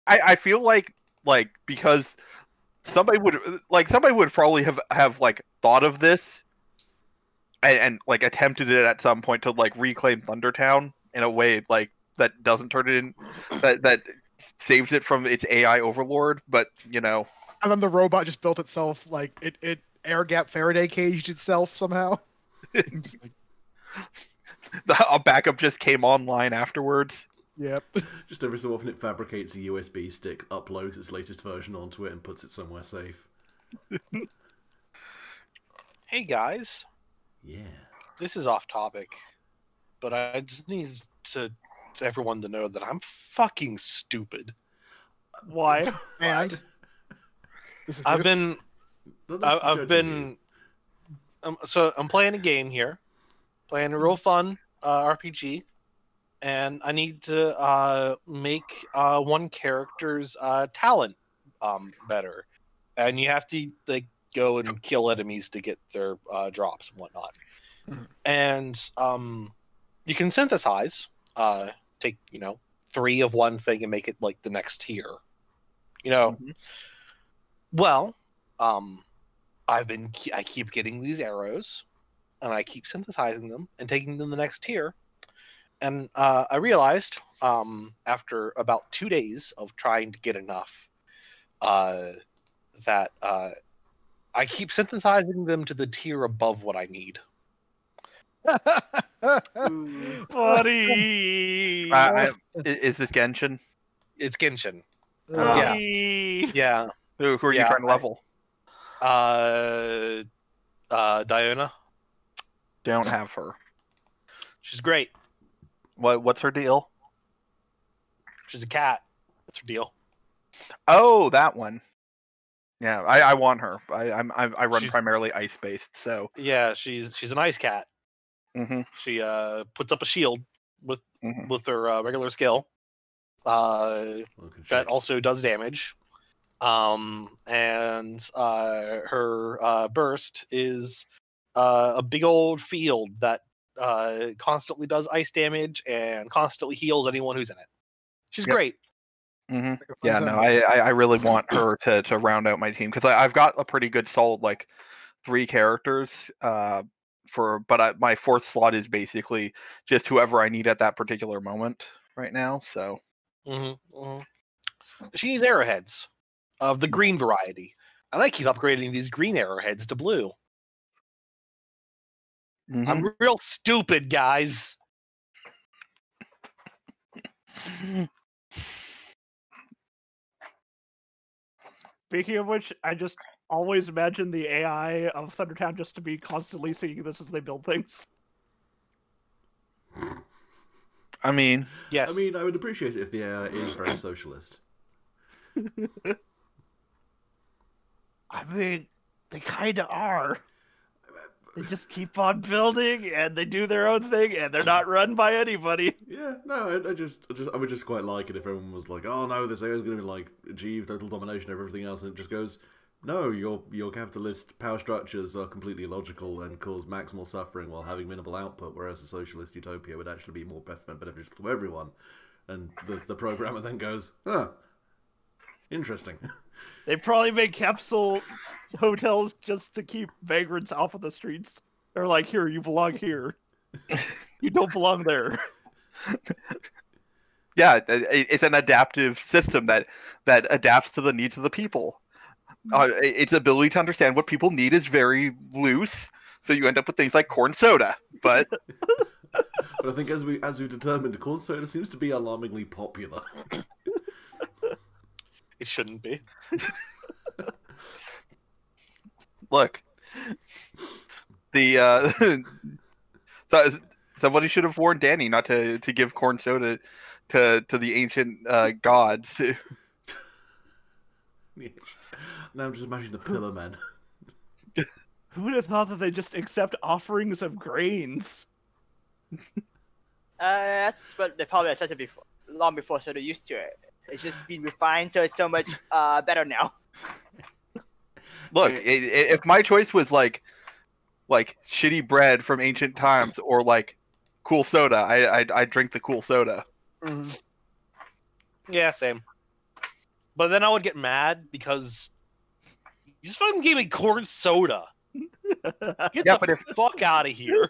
I feel like because somebody would probably have like thought of this and like attempted it at some point to like reclaim Thundertown in a way like that doesn't turn it in that saves it from its AI overlord, but you know. And then the robot just built itself, like it air gap Faraday caged itself somehow. Just like, A backup just came online afterwards. yep. Just every so often it fabricates a USB stick, uploads its latest version onto it, and puts it somewhere safe. Hey guys, Yeah. this is off topic, but I just need to everyone to know that I'm fucking stupid. Why? And this is I've news. been Not us I've judging been so I'm playing a game here, playing a real fun RPG, and I need to make one character's talent better, and you have to like go and kill enemies to get their drops and whatnot. And you can synthesize, take 3 of one thing and make it like the next tier. Well, I keep getting these arrows, and I keep synthesizing them and taking them to the next tier. And I realized after about 2 days of trying to get enough that I keep synthesizing them to the tier above what I need. Buddy. Is this Genshin? It's Genshin. Buddy. Yeah. Who are you trying to level? Diona. Don't have her. She's great. What's her deal? She's a cat. That's her deal. Oh, that one. Yeah, I want her. I run She's- primarily ice based, so Yeah, she's an ice cat. Mhm. She puts up a shield with Mhm. her regular skill. That that also does damage. And her burst is a big old field that constantly does ice damage and constantly heals anyone who's in it. She's Yep. great. Mhm. Yeah, no, I really want her to round out my team because I've got a pretty good solid like 3 characters. But my 4th slot is basically just whoever I need at that particular moment right now. So She needs arrowheads of the green variety. And I keep upgrading these green arrowheads to blue. I'm real stupid, guys. Speaking of which, I just always imagine the AI of Thundertown just to be constantly seeing this as they build things. I mean, Yes. I mean, I would appreciate it if the AI is very socialist. I mean, they kind of are. They just keep on building, and they do their own thing, and they're not run by anybody. Yeah, no, I would just quite like it if everyone was like, oh no, this AI is going to be like achieve total domination over everything else, and it just goes, no, your capitalist power structures are completely illogical and cause maximal suffering while having minimal output, whereas a socialist utopia would actually be more beneficial to everyone. And the programmer then goes, huh, interesting. They probably make capsule hotels just to keep vagrants off of the streets. They're like, here, you belong here. You don't belong there. Yeah, it's an adaptive system that adapts to the needs of the people. Its ability to understand what people need is very loose, so you end up with things like corn soda. But But I think as we've determined, corn soda seems to be alarmingly popular. It shouldn't be. look, the somebody should have warned Danny not to give corn soda to the ancient gods. Now I'm just imagining the Pillar Men. Who would have thought that they just accept offerings of grains? That's what they probably accepted before, long before, so they're used to it. It's just been refined, so it's so much better now. Look, if my choice was like shitty bread from ancient times or like cool soda, I'd drink the cool soda. Yeah, same. But then I would get mad because you just fucking gave me corn soda. Get Yeah, the but if fuck out of here.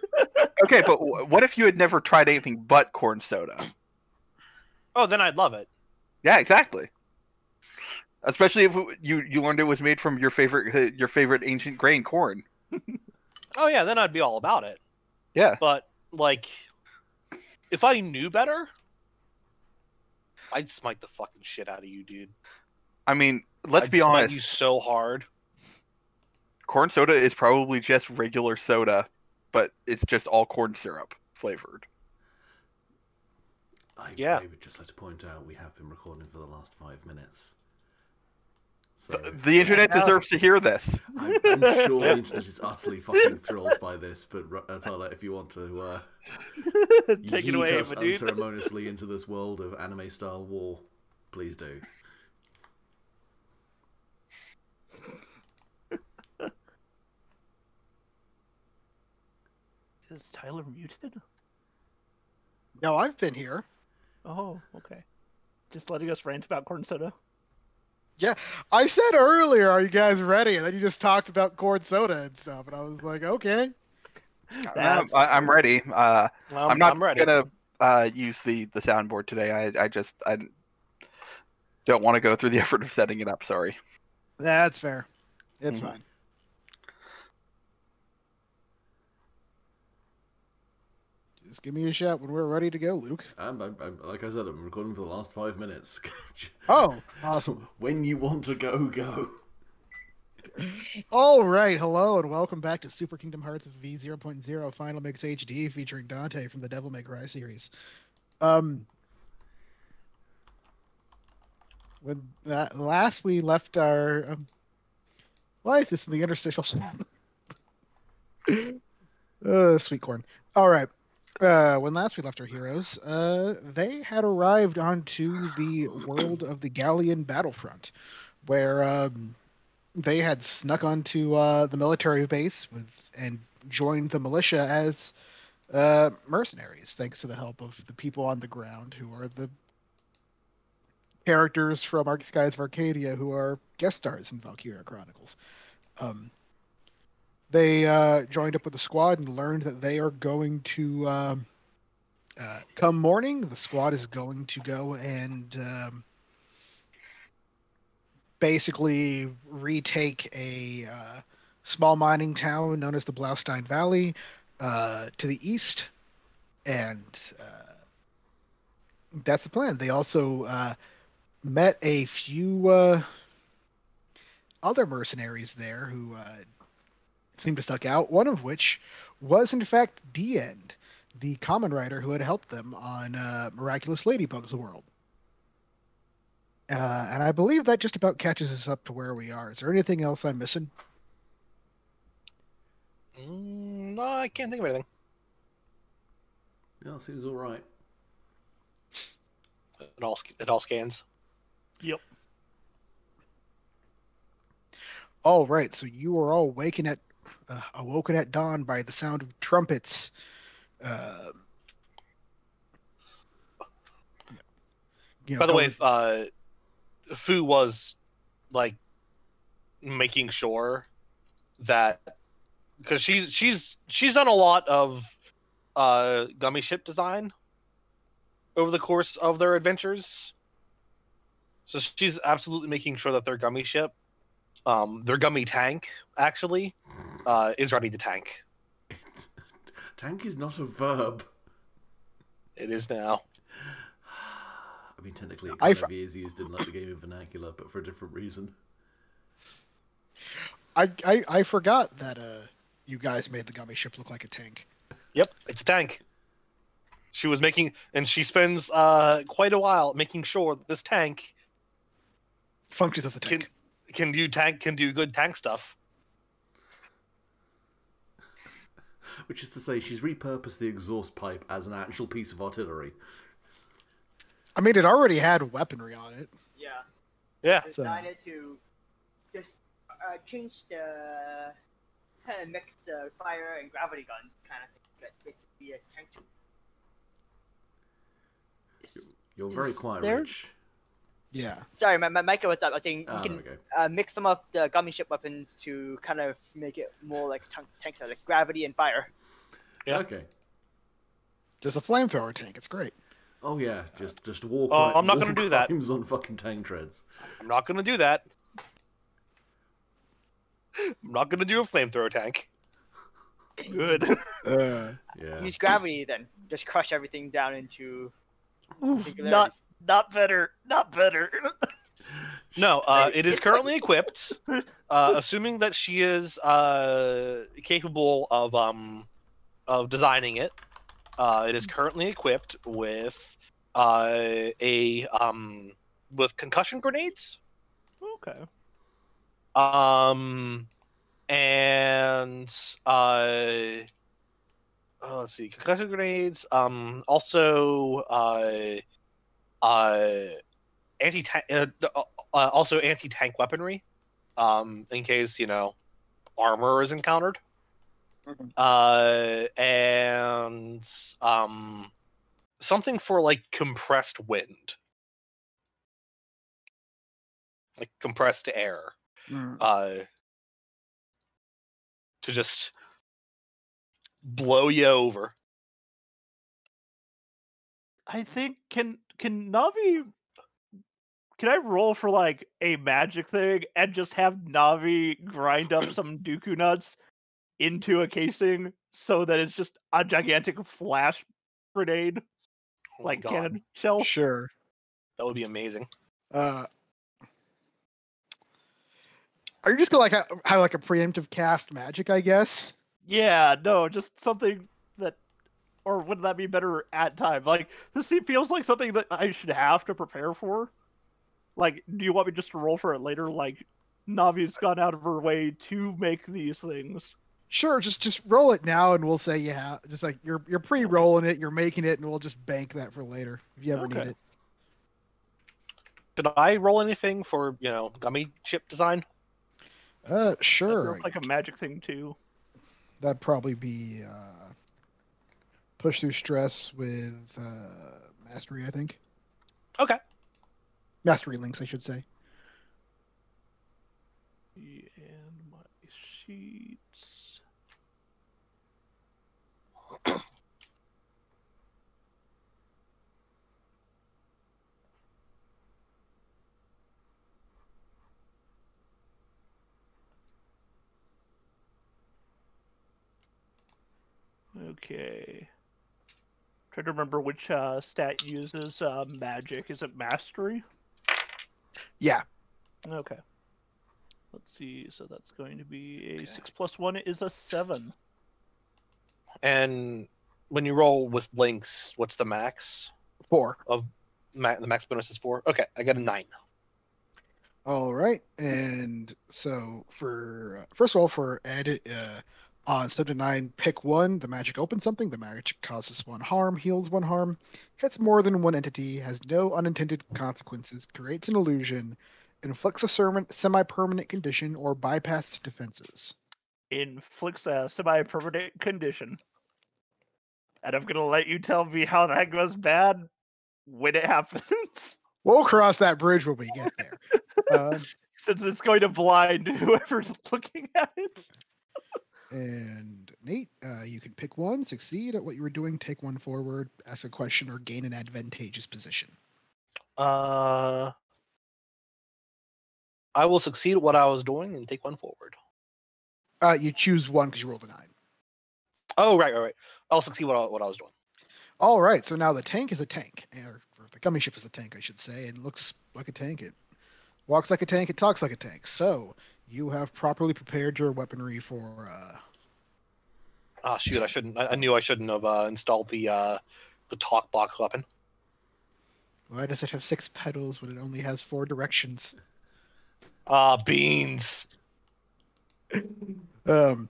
okay, but what if you had never tried anything but corn soda? Oh, then I'd love it. Yeah, exactly. Especially if you learned it was made from your favorite ancient grain, corn. Oh yeah, then I'd be all about it. Yeah. But like, if I knew better, I'd smite the fucking shit out of you, dude. I mean, let's I'd be smite honest. you so hard. Corn soda is probably just regular soda, but it's just all corn syrup flavored. I would just like to point out we have been recording for the last 5 minutes. So The internet deserves to hear this. I'm sure the internet is utterly fucking thrilled by this, but Tyler, if you want to Take it yeet away, us my dude. unceremoniously into this world of anime-style war, please do. Is Tyler muted? No, I've been here. Oh, okay. Just letting us rant about corn soda. Yeah, I said earlier, "Are you guys ready?" And then you just talked about corn soda and stuff, and I was like, "Okay." I'm ready. I'm not I'm ready. gonna use the soundboard today. I don't want to go through the effort of setting it up. Sorry. That's fair. It's Mhm. fine. Just give me a shout when we're ready to go, Luke. I'm like I said, I'm recording for the last 5 minutes. Oh, awesome. When you want to go, go. All right, hello and welcome back to Super Kingdom Hearts V0.0 Final Mix HD featuring Dante from the Devil May Cry series. When last we left our why is this in the interstitial? Sweet corn. All right. When last we left our heroes, they had arrived onto the world of the Galleon battlefront, where they had snuck onto the military base and joined the militia as mercenaries, thanks to the help of the people on the ground, who are the characters from Arc Skies of Arcadia, who are guest stars in Valkyria Chronicles. They joined up with the squad and learned that they are going to come morning. The squad is going to go and basically retake a small mining town known as the Blaustein Valley to the east, and that's the plan. They also met a few other mercenaries there who seemed to stuck out, one of which was in fact D-End, the common rider who had helped them on Miraculous Ladybug's World. And I believe that just about catches us up to where we are. Is there anything else I'm missing? No, I can't think of anything. Yeah, seems all right. It all scans. Yep. All right, so you are all awoken at dawn by the sound of trumpets. By the way, Fu was like making sure that because she's done a lot of gummy ship design over the course of their adventures. So she's absolutely making sure that their gummy ship, their gummy tank, actually, is ready to tank. Tank is not a verb. It is now. I mean, technically, it kind of is used in like the gaming vernacular, but for a different reason. I forgot that you guys made the gummy ship look like a tank. Yep, it's a tank. She was making, and she spends quite a while making sure that this tank functions as a tank. Can do good tank stuff. Which is to say, she's repurposed the exhaust pipe as an actual piece of artillery. I mean, it already had weaponry on it. Yeah. Yeah. Decided to just change the mix the fire and gravity guns kind of thing. But basically a tank. You're very quiet, there- Rich. Yeah. Sorry, my mic was up. I was saying Oh, you can okay. mix some of the gummy ship weapons to kind of make it more like tank, like gravity and fire. Yeah. Okay. Just a flamethrower tank. It's great. Oh yeah, just war, I'm not war gonna do that. crimes on fucking tank treads. I'm not going to do that. I'm not going to do a flamethrower tank. Good. Uh, Yeah. Use gravity then. Just crush everything down into Oof, singularities. not better. Not better. No, it is currently equipped. Assuming that she is capable of designing it, it is currently equipped with with concussion grenades. Okay. And let's see, concussion grenades. Also anti also anti tank weaponry. In case armor is encountered. And something for like compressed wind, like compressed air, to just blow you over. I think can Navi. Can I roll for like a magic thing and just have Navi grind up some Dooku nuts into a casing so that it's just a gigantic flash grenade, Oh my like God, cannon shell? sure. that would be amazing. Are you just gonna like have like a preemptive cast magic? I guess. Yeah, no, just something that, or would that be better at time? Like this feels like something that I should have to prepare for. Like, do you want me just to roll for it later? Like, Navi's gone out of her way to make these things. Sure, just roll it now, and we'll say yeah. Just like you're pre-rolling it, you're making it, and we'll just bank that for later if you ever need Okay. it. Did I roll anything for gummy chip design? That Sure. feels like a magic thing too. That'd probably be push through stress with mastery, I think. Okay. Mastery links, I should say. And my sheets. Okay. Trying to remember which stat uses magic. Is it mastery? Yeah. Okay. Let's see. So that's going to be a 6 + 1 is a 7. And when you roll with links, what's the max 4. of the max bonus is 4? Okay, I got a 9. All right, and so for first of all, for add on step to 9, pick 1. The magic opens something. The magic causes 1 harm, heals 1 harm, hits more than 1 entity, has no unintended consequences, creates an illusion, inflicts a semi-permanent condition, or bypasses defenses. Inflicts a semi-permanent condition. And I'm gonna let you tell me how that goes bad when it happens. We'll cross that bridge when we get there. Since it's going to blind whoever's looking at it. And Nate, you can pick 1, succeed at what you were doing, take 1 forward, ask a question, or gain an advantageous position. I will succeed at what I was doing and take 1 forward. You choose 1 because you rolled a 9. Oh, right. I'll succeed what I was doing. All right, so now the tank is a tank, or the gummy ship is a tank, I should say, and looks like a tank. It walks like a tank. It talks like a tank. So you have properly prepared your weaponry for. Ah, shoot! I knew I shouldn't have installed the talk box weapon. Why does it have 6 pedals when it only has 4 directions? Ah, beans. But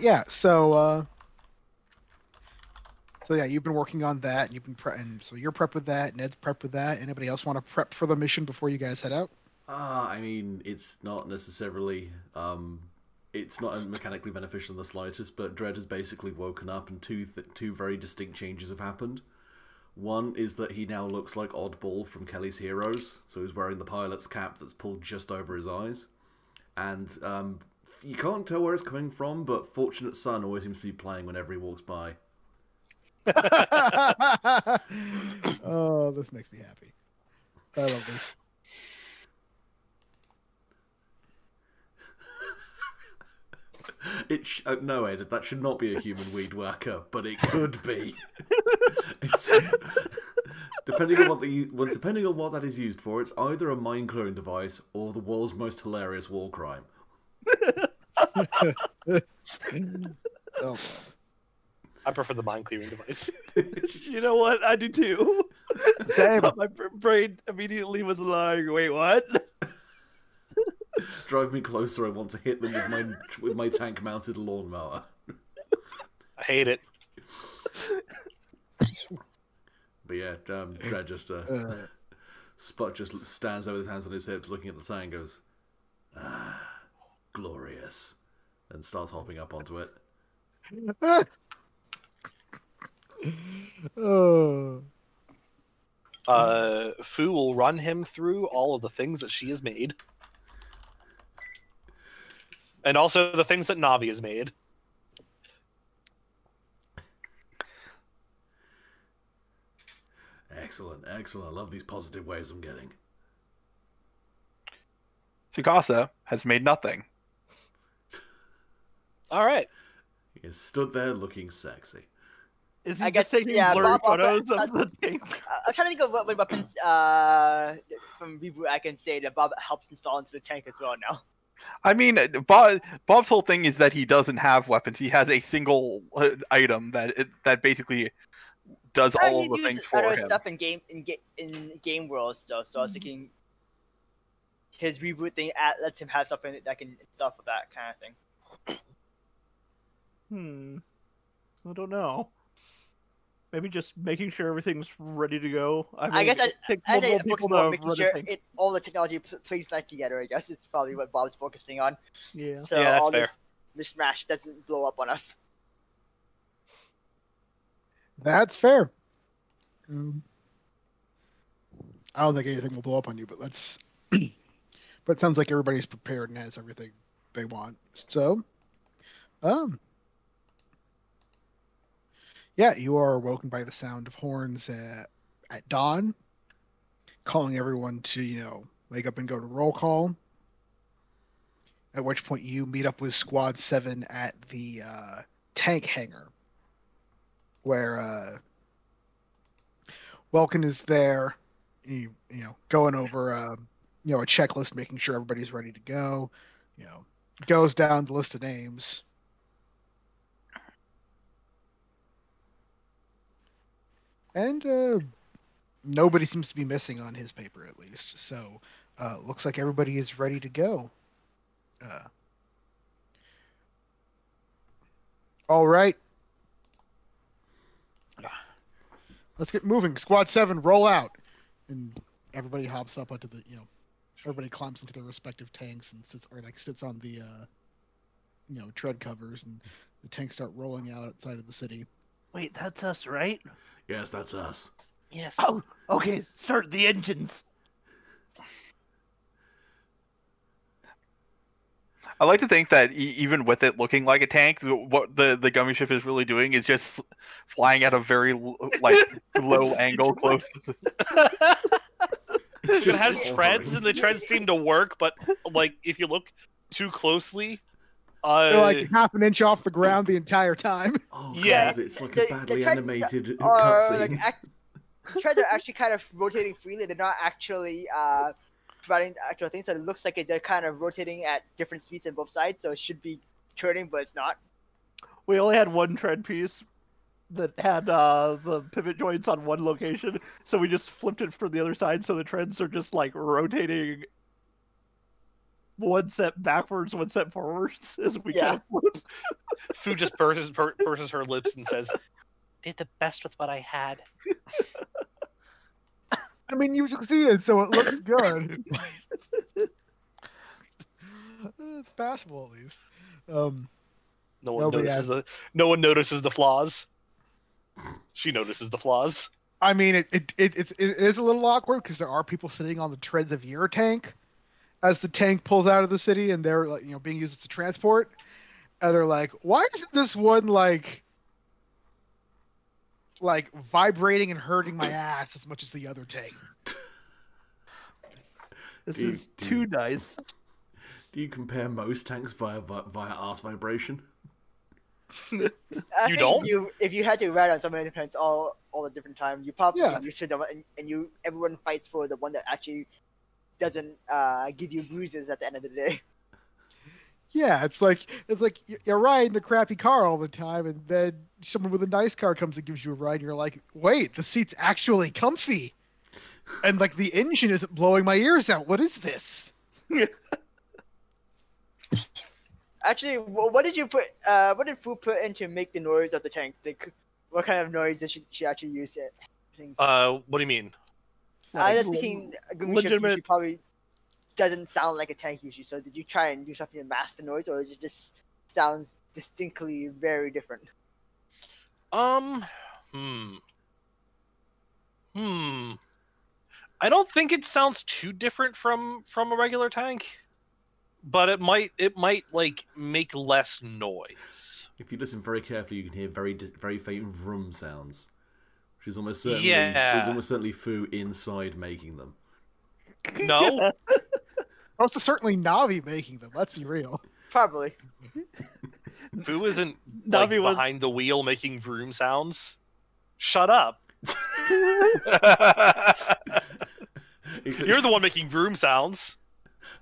yeah, so yeah, you've been working on that, and you've been and so you're prepped with that. Ned's prepped with that. Anybody else want to prep for the mission before you guys head out? I mean, it's not necessarily, it's not mechanically beneficial in the slightest, but Dredd has basically woken up and two very distinct changes have happened. One is that he now looks like Oddball from Kelly's Heroes, so he's wearing the pilot's cap that's pulled just over his eyes. And you can't tell where it's coming from, but Fortunate Son always seems to be playing whenever he walks by. Oh, this makes me happy. I love this. No, Ed, that should not be a human weed whacker, but it could be. It's, depending on what that is used for, it's either a mind cloning device or the world's most hilarious war crime. Oh, I prefer the mind clearing device. You know what? I do too. same. My brain immediately was like, "Wait, what?" Drive me closer. I want to hit them with my tank-mounted lawnmower. I hate it. But yeah, Dredd just Spot just stands there with his hands on his hips, looking at the tank, and goes, "Ah, glorious," and starts hopping up onto it. Oh. Fu will run him through all of the things that she has made. And also the things that Navi has made. Excellent, excellent. I love these positive waves I'm getting. Tsukasa has made nothing. All right. He has stood there looking sexy. Is he I just guess, taking yeah, blurry Bob also- photos of the tank? I'm trying to think of what weapons from Reboot I can say that Bob helps install into the tank as well now. I mean, Bob's whole thing is that he doesn't have weapons. He has a single item that basically does all of the things for other him. stuff in game worlds though, so I was thinking his reboot thing lets him have something that can install for that kind of thing. I don't know. Maybe just making sure everything's ready to go. I guess it takes I think multiple focus people more on to making run a sure tank. all the technology plays nice together. I guess is probably what Bob's focusing on. Yeah. So Yeah, that's all fair. this mishmash doesn't blow up on us. That's fair. I don't think anything will blow up on you, but let's. But it sounds like everybody's prepared and has everything they want. So, yeah, you are awoken by the sound of horns at dawn, calling everyone to wake up and go to roll call. At which point you meet up with Squad 7 at the tank hangar, where Welkin is there, going over a checklist, making sure everybody's ready to go. Goes down the list of names. And nobody seems to be missing on his paper, at least. So looks like everybody is ready to go. All right. Let's get moving. Squad 7, roll out. And everybody hops up onto the, everybody climbs into their respective tanks and sits on the, tread covers, and the tanks start rolling out outside of the city. Wait, that's us, right? Yes, that's us. Yes. Oh, okay. Start the engines. I like to think that even with it looking like a tank, what the gummy ship is really doing is just flying at a very low angle, close. It's It has hovering. treads, and the treads seem to work, but if you look too closely, They're like half an inch off the ground the entire time. Oh god, Yeah. it's like The- a the badly treads animated Or cutscene. the treads are actually kind of rotating freely. They're not actually providing actual things, so it looks like they're kind of rotating at different speeds on both sides. So it should be turning, but it's not. We only had one tread piece that had the pivot joints on one location, so we just flipped it for the other side, so the treads are just like rotating one set backwards, one set forwards as we Yeah. kind of flip. Fu just purses her lips and says, "Did the best with what I had." I mean, you succeeded, so it looks good. It's passable, at least. No one Nobody notices no one notices the flaws. She notices the flaws. I mean, it is a little awkward because there are people sitting on the treads of your tank as the tank pulls out of the city, and they're like, being used as a transport, and they're like, "Why isn't this one like vibrating and hurting my ass as much as the other tank?" This is too nice. Do you compare most tanks via arse vibration? I You think don't? if you had to ride on so many different all the different time, you probably Yeah. get used to them, and everyone fights for the one that actually doesn't give you bruises at the end of the day. Yeah, it's like you're riding a crappy car all the time, and then someone with a nice car comes and gives you a ride, and you're like, "Wait, the seat's actually comfy, and like the engine isn't blowing my ears out. What is this?" Actually, what did you put? What did Fu put in to make the noise of the tank? What kind of noise did she actually use it? What do you mean? I was thinking Gumi Ships legitimate- usually probably doesn't sound like a tank usually. So did you try and do something to mask the noise, or is it just sounds distinctly very different? Hmm. I don't think it sounds too different from a regular tank, but it might like make less noise. If you listen very carefully, you can hear very faint vroom sounds, which is almost certainly Yeah. Fu inside making them. No, Most is certainly Navi making them. Let's be real. Probably. Fu isn't like Navi was- behind the wheel making vroom sounds. Shut up. Except- You're the one making vroom sounds.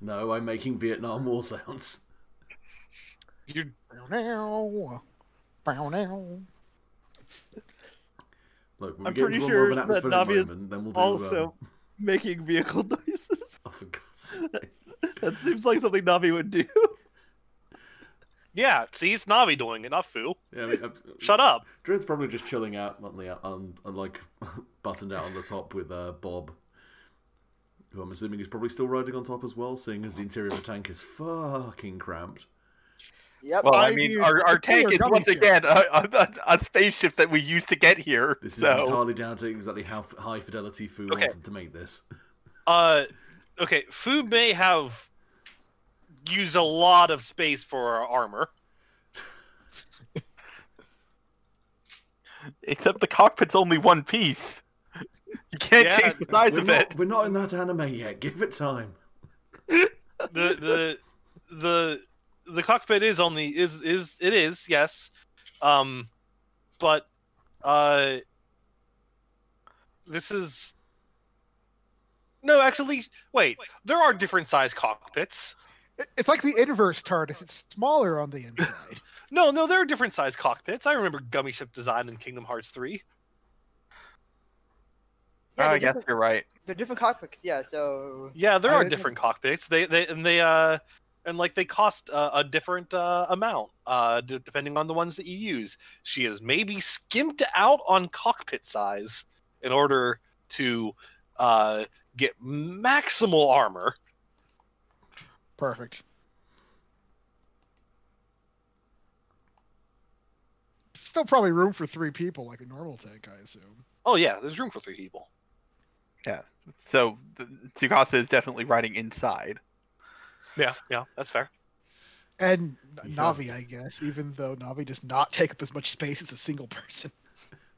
No, I'm making Vietnam War sounds. You're Look, when we I'm get pretty into a more sure of an that atmospheric Navi is moment, then we'll do. also making vehicle noises. Oh, for God's sake. That seems like something Navi would do. yeah. See, it's Navi doing it, not Fu. Yeah, I mean, Shut up. Dread's probably just chilling out on like buttoned out on the top with Bob, who I'm assuming is probably still riding on top as well, seeing as the interior of the tank is fucking cramped. Yep. Well, I I mean, mean, our the tank player is gummy once ship. again a spaceship that we used to get here. This is so entirely down to exactly how high fidelity Fu Okay. wanted to make this. Okay. Fu may have used a lot of space for our armor. except the cockpit's only one piece. You can't Yeah, change the size We're of not, it. we're not in that anime yet. Give it time. The cockpit is only is yes, but this is no actually wait. There are different size cockpits. It's like the inverse TARDIS. It's smaller on the inside. No, there are different size cockpits. I remember gummy ship design in Kingdom Hearts 3. Yeah, I they're guess different- you're right. They're different cockpits, yeah. So Yeah, there I are didn't- different cockpits. They cost a different amount depending on the ones that you use. She has maybe skimped out on cockpit size in order to get maximal armor. Perfect. Still probably room for 3 people, like a normal tank, I assume. Oh yeah, there's room for 3 people. So Tsukasa is definitely riding inside. Yeah, that's fair. And Yeah. Navi, I guess, even though Navi does not take up as much space as a single person.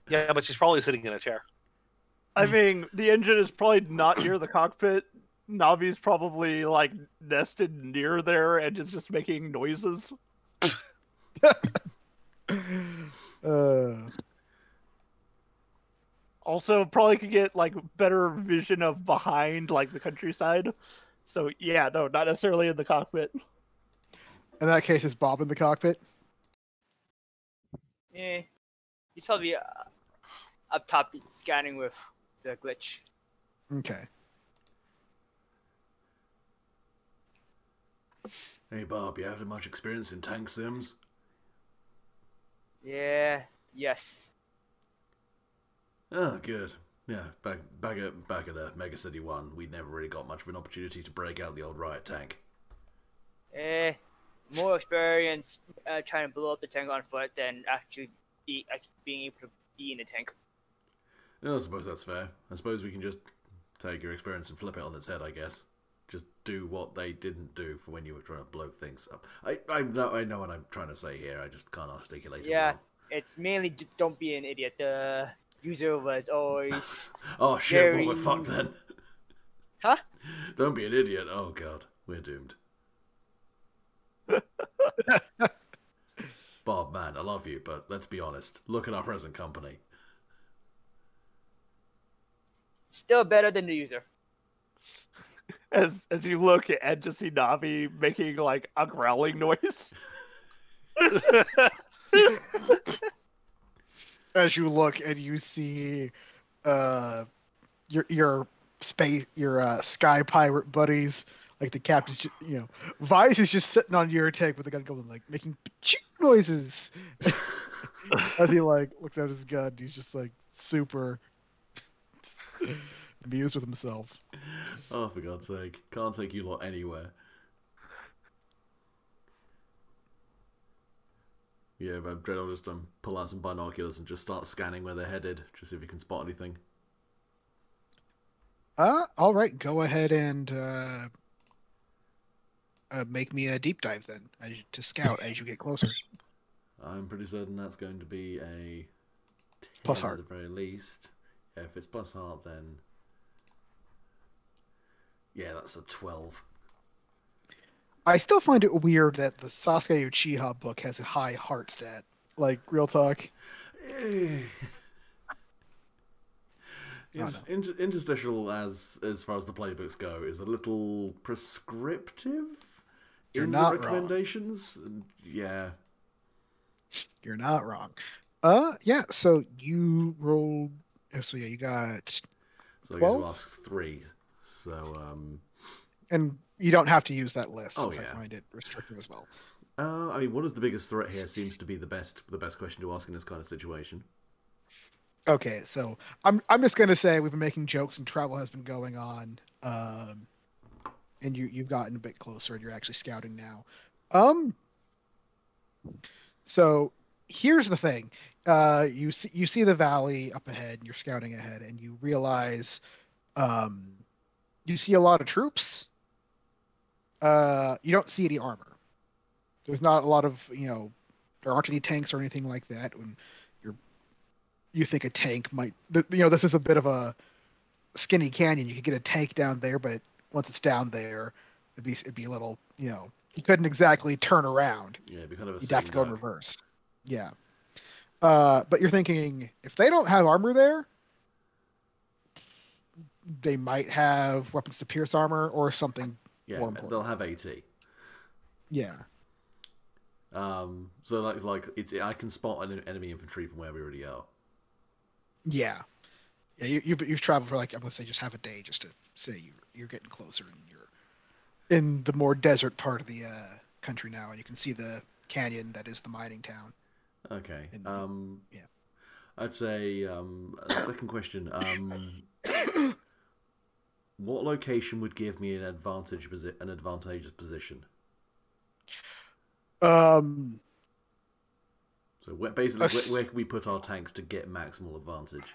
Yeah, but she's probably sitting in a chair. I mean, the engine is probably not near the cockpit. Navi's probably like nested near there and is just making noises. Also, probably could get like better vision of behind like the countryside. So yeah, no, not necessarily in the cockpit. In that case, is Bob in the cockpit? yeah, he's probably up top scanning with the glitch. Okay. Hey Bob, you have much experience in tank sims? Yeah. Yes. Oh, good. Yeah, back at Mega City 1, we never really got much of an opportunity to break out the old riot tank. More experience trying to blow up the tank on foot than actually being able to be in the tank. I suppose that's fair. I suppose we can just take your experience and flip it on its head, I guess. Just do what they didn't do for when you were trying to blow things up. I know what I'm trying to say here. I just can't articulate it Yeah, well. it's mainly just don't be an idiot. The user was always Oh shit, very... well we're fucked then. Huh? Don't be an idiot. Oh god, we're doomed. Bob, man, I love you, but let's be honest. Look at our present company. Still better than the user. As you look and just see Navi making like a growling noise. As you look and you see your sky pirate buddies, like the captain's just, Vice is just sitting on your tank with the gun going, like making noises. As he like looks at his gun, he's just like super amused with himself. Oh, for God's sake. Can't take you lot anywhere. Yeah, but Dread will just pull out some binoculars and just start scanning where they're headed, just see if you can spot anything. All right, go ahead and make me a deep dive then, to scout as you get closer. I'm pretty certain that's going to be a 10 Plus at heart. the very least. Yeah, if it's plus heart, then... Yeah, that's a 12. I still find it weird that the Sasuke Uchiha book has a high heart stat. Like, real talk. Interstitial, as far as the playbooks go, is a little prescriptive You're in not the recommendations. Yeah. You're not wrong. Yeah, so you rolled... So yeah, you got... So I guess 12? we'll ask 3. So, And you don't have to use that list, Oh, since yeah. I find it restrictive as well. I mean, what is the biggest threat here seems to be the best question to ask in this kind of situation. Okay, so I'm just gonna say we've been making jokes and travel has been going on, and you've gotten a bit closer and you're actually scouting now. So here's the thing, you see the valley up ahead and you're scouting ahead and you realize, you see a lot of troops. You don't see any armor. There's not a lot of, there aren't any tanks or anything like that. When you think a tank might, this is a bit of a skinny canyon. You could get a tank down there, but once it's down there, it'd be a little, you couldn't exactly turn around. Yeah, it'd be kind of a You'd have to go in duck. reverse. Yeah. But you're thinking, if they don't have armor there, they might have weapons to pierce armor or something Yeah, more important. they'll have AT. Yeah. So like I can spot an enemy infantry from where we already are. Yeah. Yeah, you've traveled for like, I'm gonna say just half a day just to say you're getting closer and you're in the more desert part of the country now, and you can see the canyon that is the mining town. Okay. And, yeah. I'd say second question. What location would give me an advantageous position? So where can we put our tanks to get maximal advantage?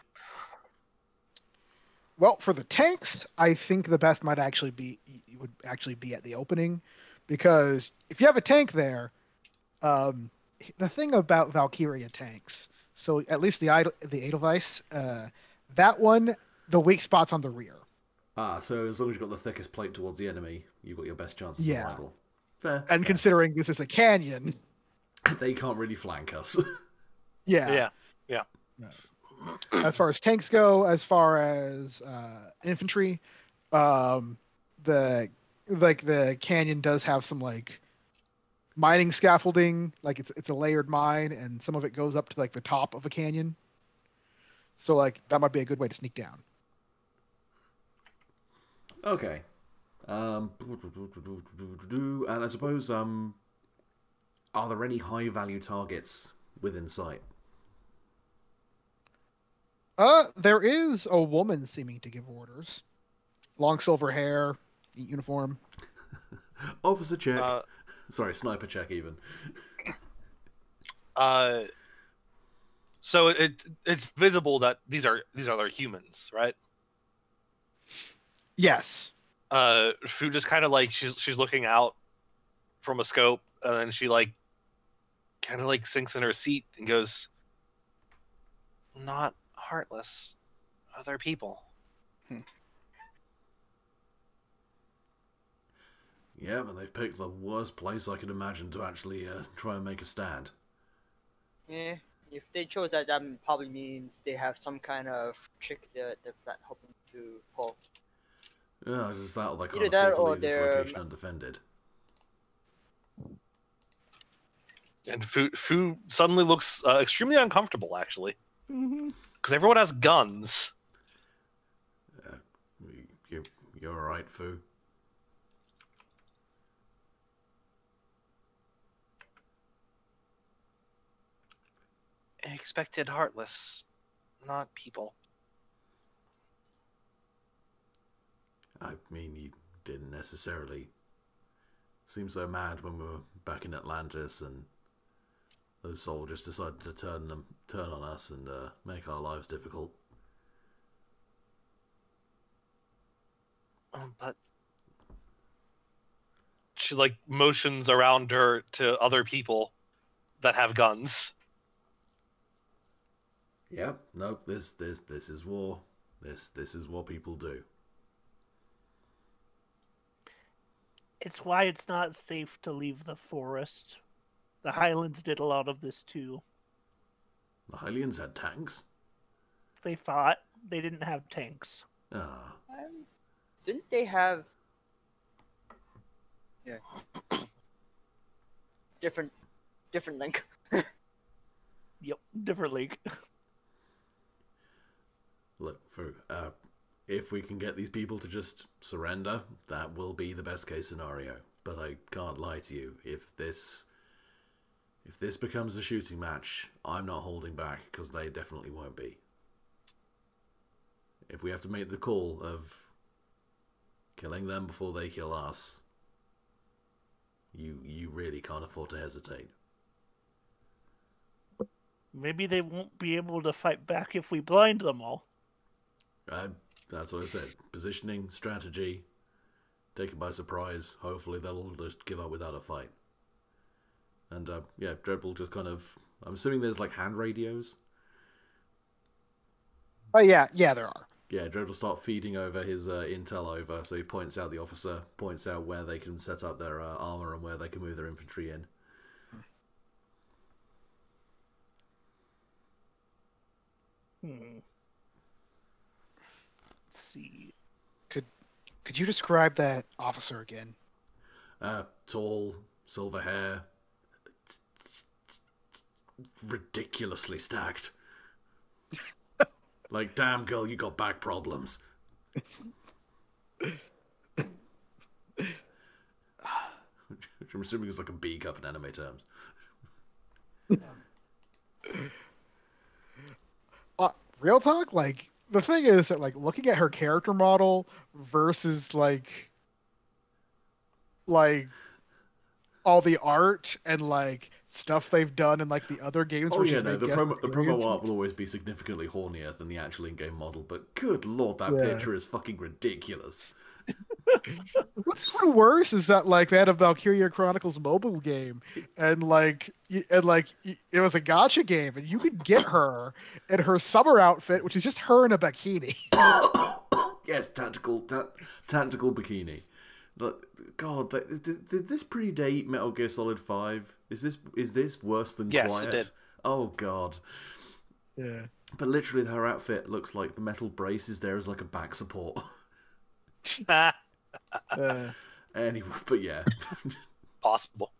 Well, for the tanks, I think the best would actually be at the opening, because if you have a tank there, the thing about Valkyria tanks, so at least the Edelweiss, that one, the weak spot's on the rear. So as long as you've got the thickest plate towards the enemy, you've got your best chances Yeah. of survival. Fair. And fair. considering this is a canyon, They can't really flank us. yeah. Yeah. As far as tanks go, as far as infantry, the canyon does have some like mining scaffolding, like it's a layered mine, and some of it goes up to like the top of a canyon. So like that might be a good way to sneak down. Okay. And I suppose, are there any high value targets within sight? There is a woman seeming to give orders. Long silver hair, neat uniform. Officer check. Sorry, sniper check even. So it's visible that these are their humans, right? Yes. Fu just kind of like she's looking out from a scope, and then she like kind of like sinks in her seat and goes, "Not heartless, other people." Yeah, but they've picked the worst place I could imagine to actually try and make a stand. Yeah, if they chose that, that probably means they have some kind of trick that they're hoping to pull. Yeah, it's just that, or they Either can't that afford to or leave this they're location undefended. And Fu suddenly looks extremely uncomfortable, actually, Mm-hmm. because everyone has guns. You're alright, Fu. Expected heartless, not people. I mean, you didn't necessarily seem so mad when we were back in Atlantis and those soldiers decided to turn on us and make our lives difficult. But she like motions around her to other people that have guns. Yep. Nope. This is war. This is what people do. It's why it's not safe to leave the forest. The Highlands did a lot of this too. The Hylians had tanks. They fought. They didn't have tanks. Ah. didn't they have different link? Yep, different league. Look, if we can get these people to just surrender, that will be the best case scenario. But I can't lie to you. If this becomes a shooting match, I'm not holding back, because they definitely won't be. If we have to make the call of killing them before they kill us, you really can't afford to hesitate. Maybe they won't be able to fight back if we blind them all. That's what I said. Positioning, strategy, take it by surprise. Hopefully they'll all just give up without a fight. And yeah, Dreadpool just kind of... I'm assuming there's like hand radios. Oh yeah, there are. Yeah, Dredd will start feeding over his intel over, so he points out the officer, points out where they can set up their armor and where they can move their infantry in. Let's see. Could you describe that officer again? Tall, silver hair, ridiculously stacked. Like, damn girl, you got back problems. Which I'm assuming is like a B cup in anime terms. Real talk, like the thing is that like looking at her character model versus like all the art and like stuff they've done in like the other games. Oh where yeah, she's no, made the guest promo art appearances. will always be significantly hornier than the actual in-game model, but good lord, that Yeah. picture is fucking ridiculous. What's even worse is that like they had a Valkyria Chronicles mobile game, and it was a gacha game, and you could get her in her summer outfit, which is just her in a bikini. Yes, tactical bikini. God, did this predate Metal Gear Solid 5? Is this worse than Yes, Quiet? it did. Oh god. Yeah. But literally, her outfit looks like the metal brace is there as like a back support. Anyway, but yeah. Possible.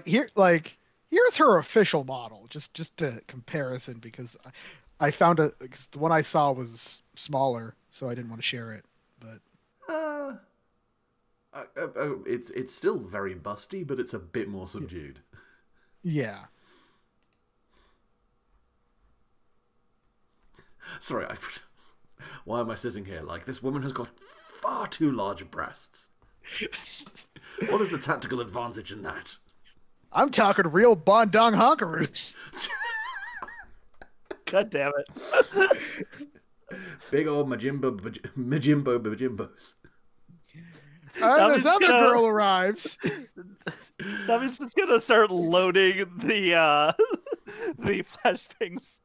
Here's her official model, just to comparison, because I found the one I saw was smaller, so I didn't want to share it. But It's still very busty, but it's a bit more subdued. yeah. Sorry, why am I sitting here like this woman has got far too large breasts? What is the tactical advantage in that? I'm talking real Bondong honkaroos. God damn it. Big old Majimbos. And this Navi's other gonna- girl arrives. Navi's just gonna start loading the the flashbangs,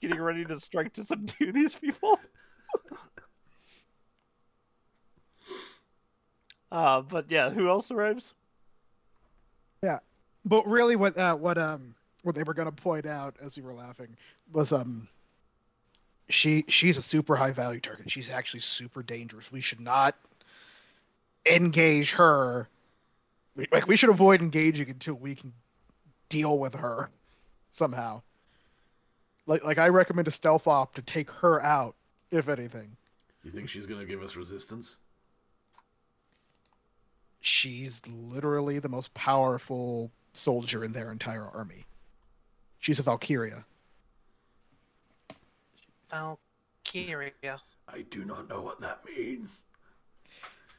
getting ready to strike to subdue these people. But yeah, who else arrives? But really, what they were gonna point out as we were laughing was she's a super high value target. She's actually super dangerous. We should not engage her. Like we should avoid engaging until we can deal with her somehow. Like I recommend a stealth op to take her out, if anything. You think she's gonna give us resistance? She's literally the most powerful soldier in their entire army. She's a Valkyria. Valkyria. I do not know what that means.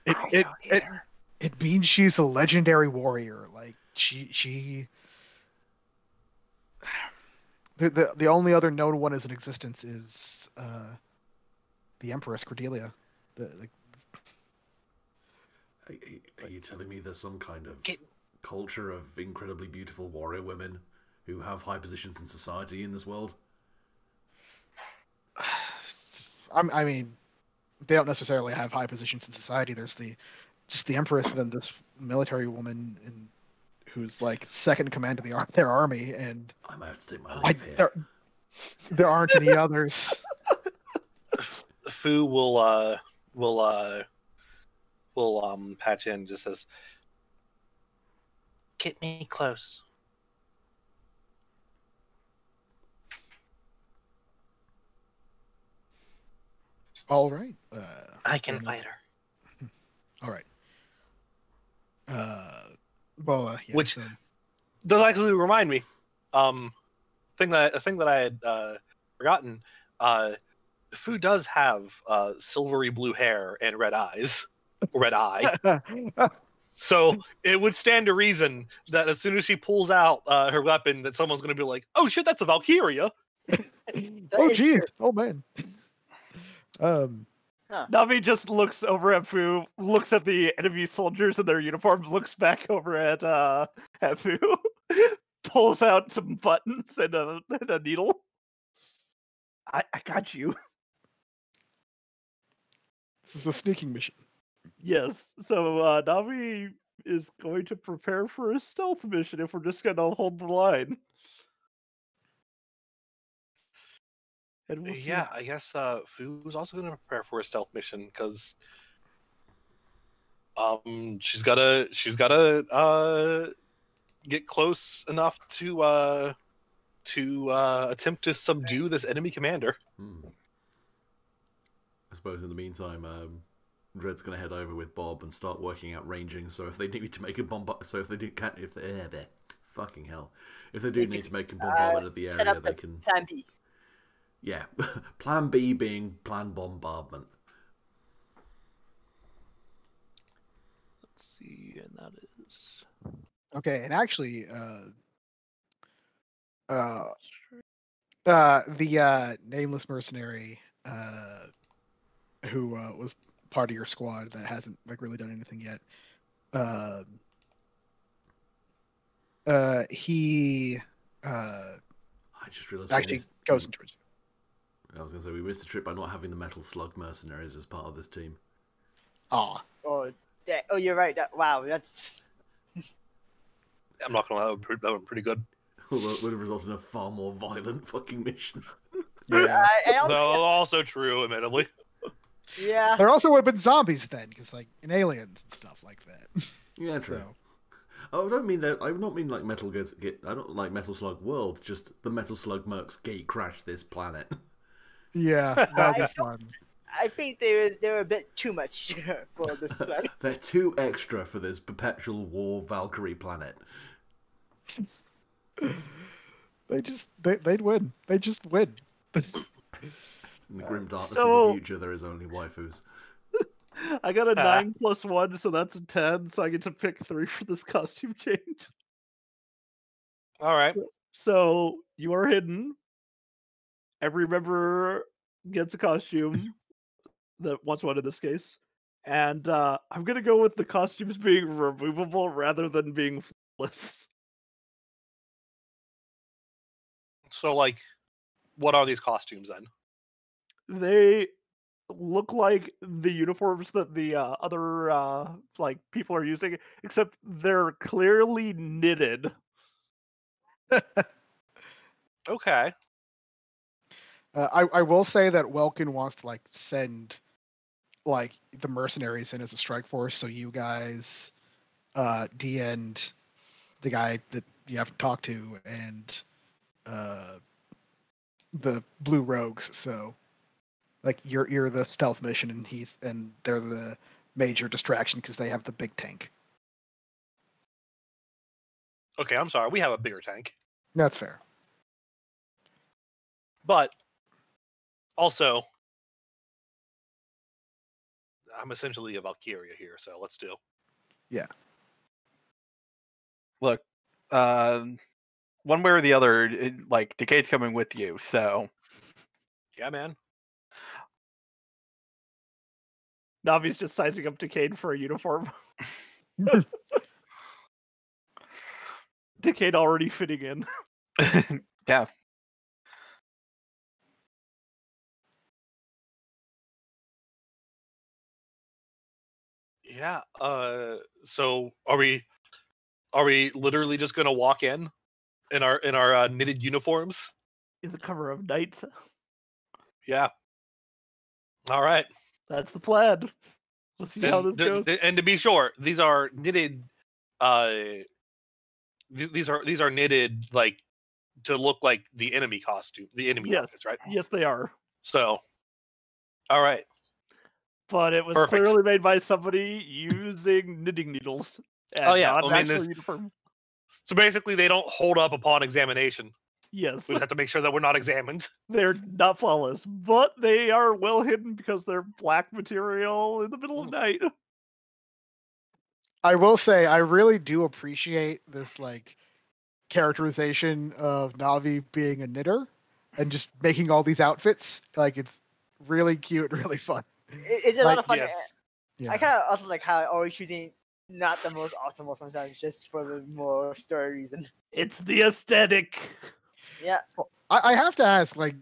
It means she's a legendary warrior. Like she the only other known one is in existence is the Empress Cordelia. Are you telling me there's some kind of culture of incredibly beautiful warrior women who have high positions in society in this world? I mean, they don't necessarily have high positions in society. There's just the Empress and then this military woman who's like second in command of their army, and I might have to take my leave here. There aren't any others. Fu will patch in and just says, "Get me close." All right. I can fight her. All right. Well, yeah, Which so, does actually remind me, a thing that I had forgotten. Fu does have silvery blue hair and red eyes, red eye. So it would stand to reason that as soon as she pulls out her weapon, that someone's going to be like, "Oh shit, that's a Valkyria." oh geez, oh man. Navi just looks over at Fu, looks at the enemy soldiers in their uniforms, looks back over at Fu, pulls out some buttons and a needle. I got you. This is a sneaking mission. Yes. So Navi is going to prepare for a stealth mission if we're just gonna hold the line. And we'll see. Yeah, I guess Fu is also going to prepare for a stealth mission because she's gotta get close enough to attempt to subdue this enemy commander. I suppose in the meantime, Dred's gonna head over with Bob and start working out ranging. So if they need to make a fucking hell, if they do need to make a bombardment of the area, they can. Plan B. Yeah, Plan B being plan bombardment. Let's see, and that is Okay, and actually, the nameless mercenary who was part of your squad that hasn't like really done anything yet. He I just realized actually goes into it. I was gonna say we missed the trip by not having the metal slug mercenaries as part of this team. Ah, Oh, you're right. Wow, that's. I'm not gonna lie, that went pretty good. Although it would have resulted in a far more violent fucking mission. yeah. No, also true, admittedly. Yeah. There also would have been zombies then, because like in aliens and stuff like that. Yeah, true. So, Oh, I don't mean that. I don't mean like Metal get. I don't like Metal Slug World. Just the Metal Slug Mercs gate crash this planet. yeah, that'd be fun. I think they were a bit too much for this plan. They're too extra for this perpetual war Valkyrie planet. They'd win. They just win. In the grim darkness of So- the future, there is only waifus. I got a 9 + 1, so that's a 10. So I get to pick 3 for this costume change. All right. So you are hidden. Every member gets a costume that wants one in this case. And I'm gonna go with the costumes being removable rather than being flawless. So, like, what are these costumes then? They look like the uniforms that the other like people are using, except they're clearly knitted. Okay. I will say that Welkin wants to like send like the mercenaries in as a strike force, so you guys, D and the guy that you have to talk to, and the blue rogues. So like you're the stealth mission, and they're the major distraction because they have the big tank. Okay, I'm sorry. We have a bigger tank. That's fair. But also, I'm essentially a Valkyria here, so let's do. Yeah. Look, one way or the other, like Decade's coming with you, so Yeah, man. Navi's just sizing up Decade for a uniform. Decade already fitting in. yeah. Yeah. So are we literally just gonna walk in our knitted uniforms? In the cover of Night. Yeah. All right. That's the plan. Let's see how this goes. And to be sure, these are knitted. These are knitted like to look like the enemy costume, the enemy Yes. outfits, right? Yes, they are. So, all right. But it was Perfect. clearly made by somebody using knitting needles. And Oh, yeah. not I an mean, actual this- uniform. So basically, they don't hold up upon examination. Yes. We have to make sure that we're not examined. They're not flawless, but they are well hidden because they're black material in the middle of night. I will say I really do appreciate this like characterization of Navi being a knitter and just making all these outfits. Like it's really cute, really fun. It's a lot of fun. Yes. Yeah. I kind of also like how always choosing not the most optimal sometimes, just for the more story reason. It's the aesthetic. Yeah. I have to ask, like,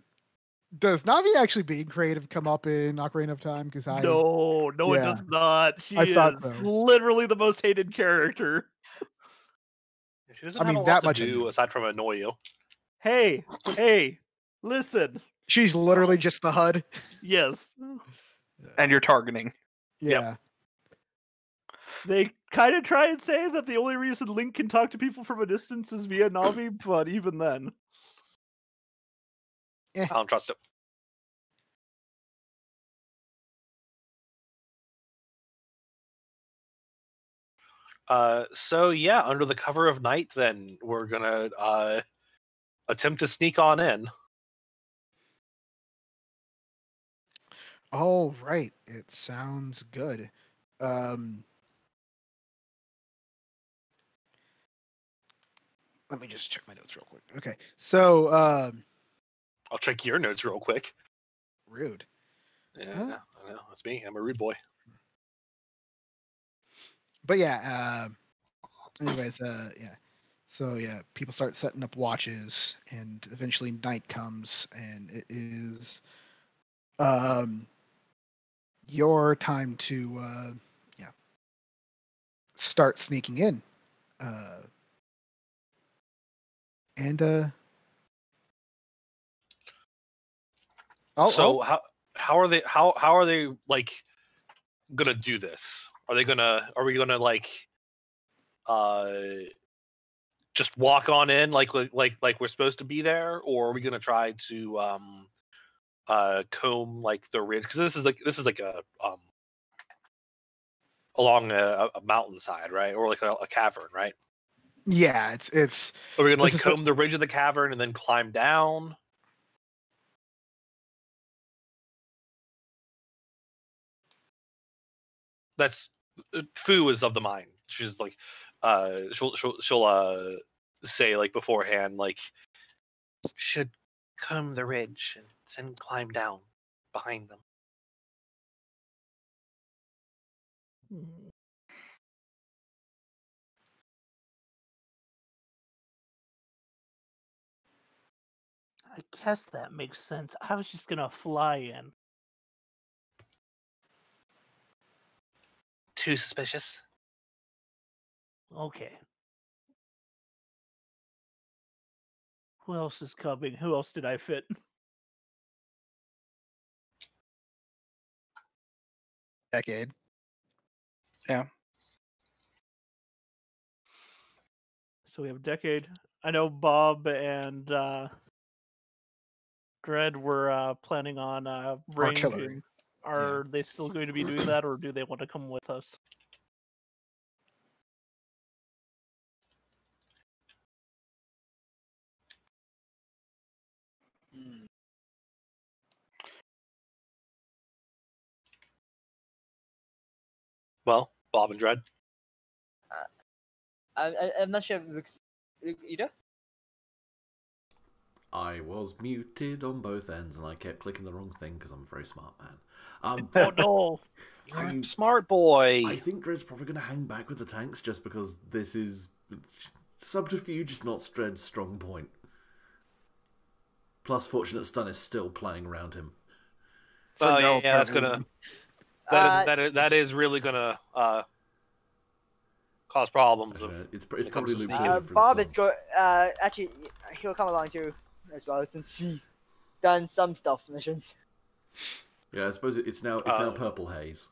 does Navi actually being creative come up in Ocarina of Time? Because No, it yeah. does not. She I is thought so. literally the most hated character. She doesn't I have mean, a that lot to much I do knew. aside from annoy you. Hey, listen. she's literally just the HUD. Yes, And you're targeting. Yeah. they kind of try and say that the only reason Link can talk to people from a distance is via Navi, but even then. I don't trust it. So yeah, under the cover of night, then we're gonna attempt to sneak on in. Oh, right. It sounds good. Let me just check my notes real quick. Okay. So, I'll check your notes real quick. rude. Yeah, Huh? I know. That's me. I'm a rude boy. But yeah, anyways, yeah. So yeah, people start setting up watches, and eventually night comes, and it is your time to yeah, start sneaking in. And So how are they like gonna do this? Are we gonna like just walk on in like we're supposed to be there, or are we gonna try to comb like the ridge? Because this is like a along a mountainside, right? Or like a cavern, right? yeah, it's Are we gonna like this is the- comb the ridge of the cavern and then climb down? That's Fu is of the mind. She's like, she'll say like beforehand, like should comb the ridge and then climb down behind them. Hmm. I guess that makes sense. I was just gonna fly in. Too suspicious. Okay. Who else is coming? Who else did I fit? Decade. So we have Decade. I know Bob and Dread were planning on Artillery. ranging. Are they still going to be doing that, or do they want to come with us? Well, Bob and Dread. I'm not sure. Either. I was muted on both ends, and I kept clicking the wrong thing because I'm a very smart man. Oh no! You're I- a smart boy. I think Dread's probably going to hang back with the tanks just because this is subterfuge is not Dread's strong point. Plus, Fortunate Stun is still playing around him. Oh no yeah, that's apparent gonna that is really gonna cause problems. It's it comes probably to Luke sneaking. Taylor from Bob Sun. is go. Actually, he'll come along too, as well, since he's done some stealth missions. Yeah, I suppose it's now Purple Haze.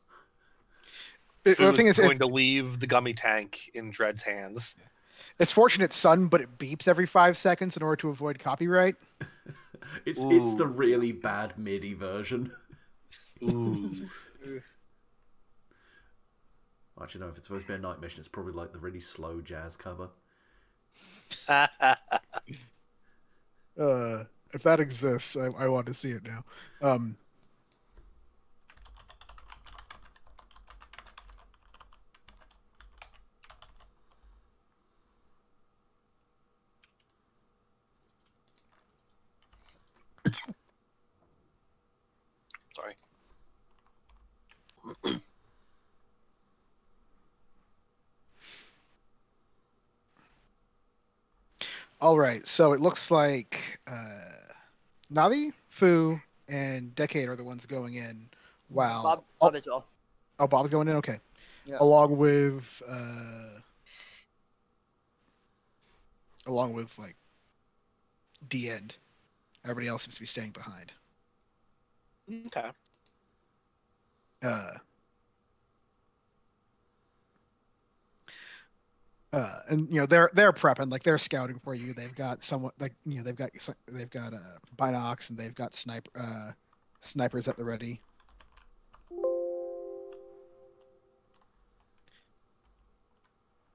The Fu's thing is, going to leave the gummy tank in Dread's hands. it's Fortunate Son, but it beeps every 5 seconds in order to avoid copyright. It's the Ooh. really bad MIDI version. Ooh. Actually, no, if it's supposed to be a night mission, it's probably like the really slow jazz cover. If that exists, I want to see it now. Sorry. All right, so it looks like Navi, Fu, and Decade are the ones going in. Wow. Bob as well. Oh, Bob's going in. Okay. Yeah. Along with like D end. Everybody else seems to be staying behind. Okay. And they're prepping, like they're scouting for you. They've got somewhat like they've got binocs, and they've got snipers at the ready.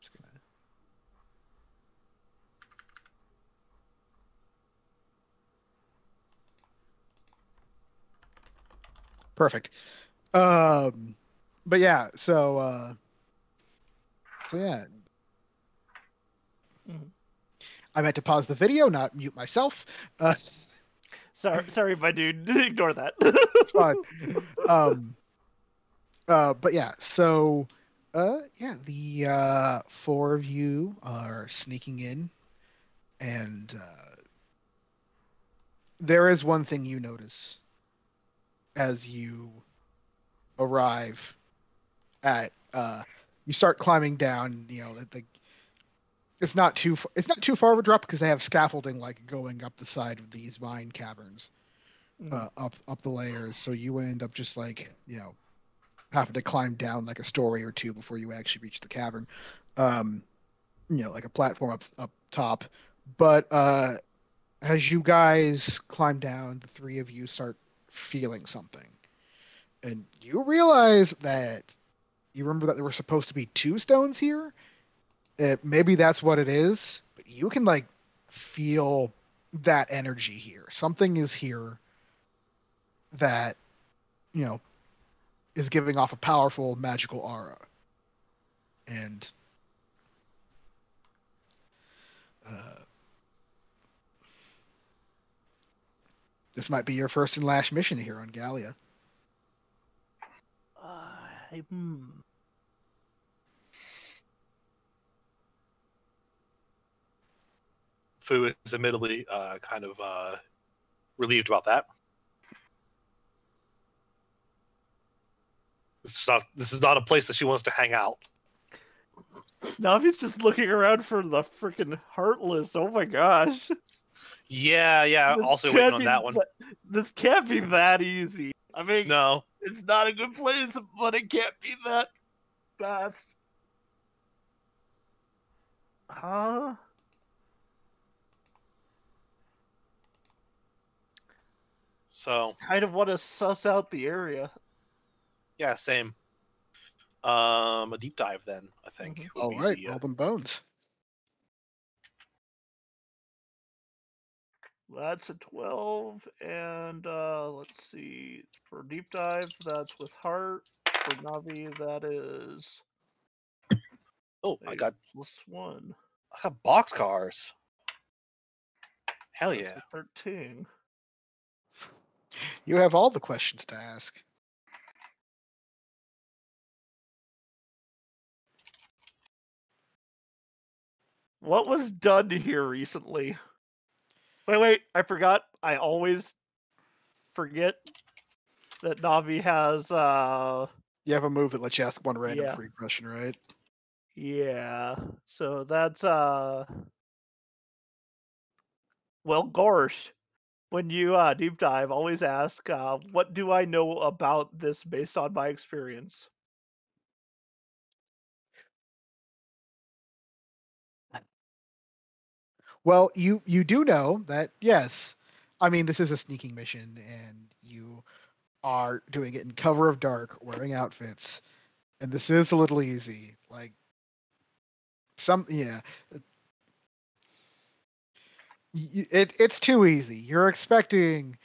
Just gonna... Perfect. But yeah, so yeah. I meant to pause the video, not mute myself. Sorry, my dude. Ignore that. It's fine. But yeah, so yeah, the 4 of you are sneaking in, and there is one thing you notice as you arrive at you start climbing down. It's not too far of a drop because they have scaffolding like going up the side of these mine caverns, up the layers. So you end up just like having to climb down like a story or two before you actually reach the cavern. Like a platform up top. But as you guys climb down, the 3 of you start feeling something, and you realize that you remember that there were supposed to be 2 stones here. Maybe that's what it is, but you can like feel that energy here. Something is here that is giving off a powerful magical aura. And This might be your first and last mission here on Gallia. Fu is admittedly kind of relieved about that. This is not a place that she wants to hang out. Navi's just looking around for the freaking Heartless. Oh my gosh. Yeah. This Also can't waiting on be that one. This can't be that easy. I mean, No. it's not a good place, but it can't be that fast. Huh? So Kind of want to suss out the area. yeah, same. A deep dive then, I think. would All be right, the, roll them bones. That's a 12, and let's see. For deep dive, that's with heart. For Navi, that is Oh, I got +1. boxcars. Hell That's yeah. a 13. You have all the questions to ask. What was done here recently? Wait, I forgot. I always forget that Navi has You have a move that lets you ask one random Yeah. free question, right? yeah. So that's well, gosh. When you deep dive, always ask, what do I know about this based on my experience? Well, you do know that yes. I mean, this is a sneaking mission, and you are doing it in cover of dark, wearing outfits, and this is a little easy. Like yeah, it's too easy. You're expecting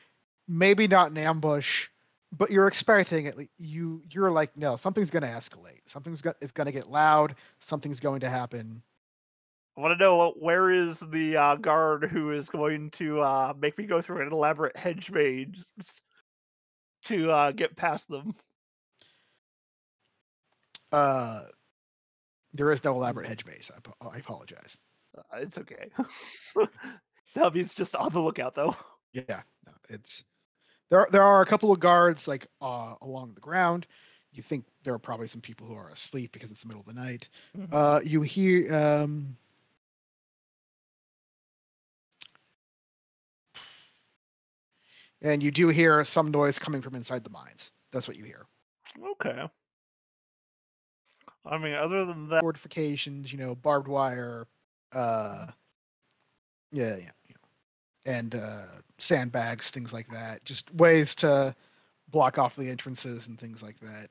maybe not an ambush, but you're expecting it. You're like, no, something's gonna escalate. It's gonna get loud. Something's going to happen. I want to know where is the guard who is going to make me go through an elaborate hedge maze to get past them. There is no elaborate hedge maze. I apologize. It's okay. Navi's just on the lookout though. Yeah, no, it's there are a couple of guards like along the ground. You think there are probably some people who are asleep because it's the middle of the night. You hear and you do hear some noise coming from inside the mines. That's what you hear. Okay. I mean, other than that, Fortifications, barbed wire, yeah, and sandbags, things like that. Just ways to block off the entrances and things like that.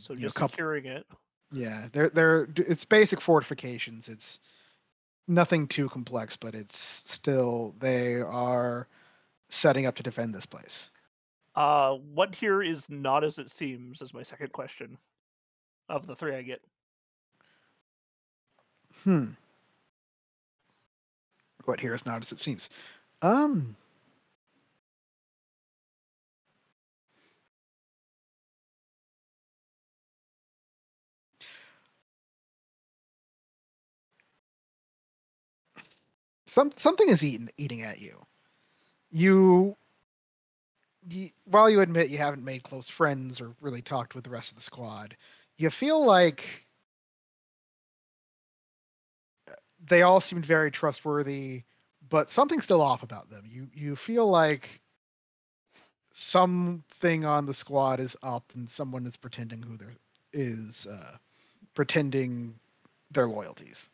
so just securing it. Yeah, it's basic fortifications. It's nothing too complex, but it's still they are setting up to defend this place. What here is not as it seems is my second question of the 3 I get. What here is not as it seems. Something is eating at you. While you admit you haven't made close friends or really talked with the rest of the squad, you feel like they all seemed very trustworthy, but something's still off about them. You feel like something on the squad is up, and someone is pretending their loyalties.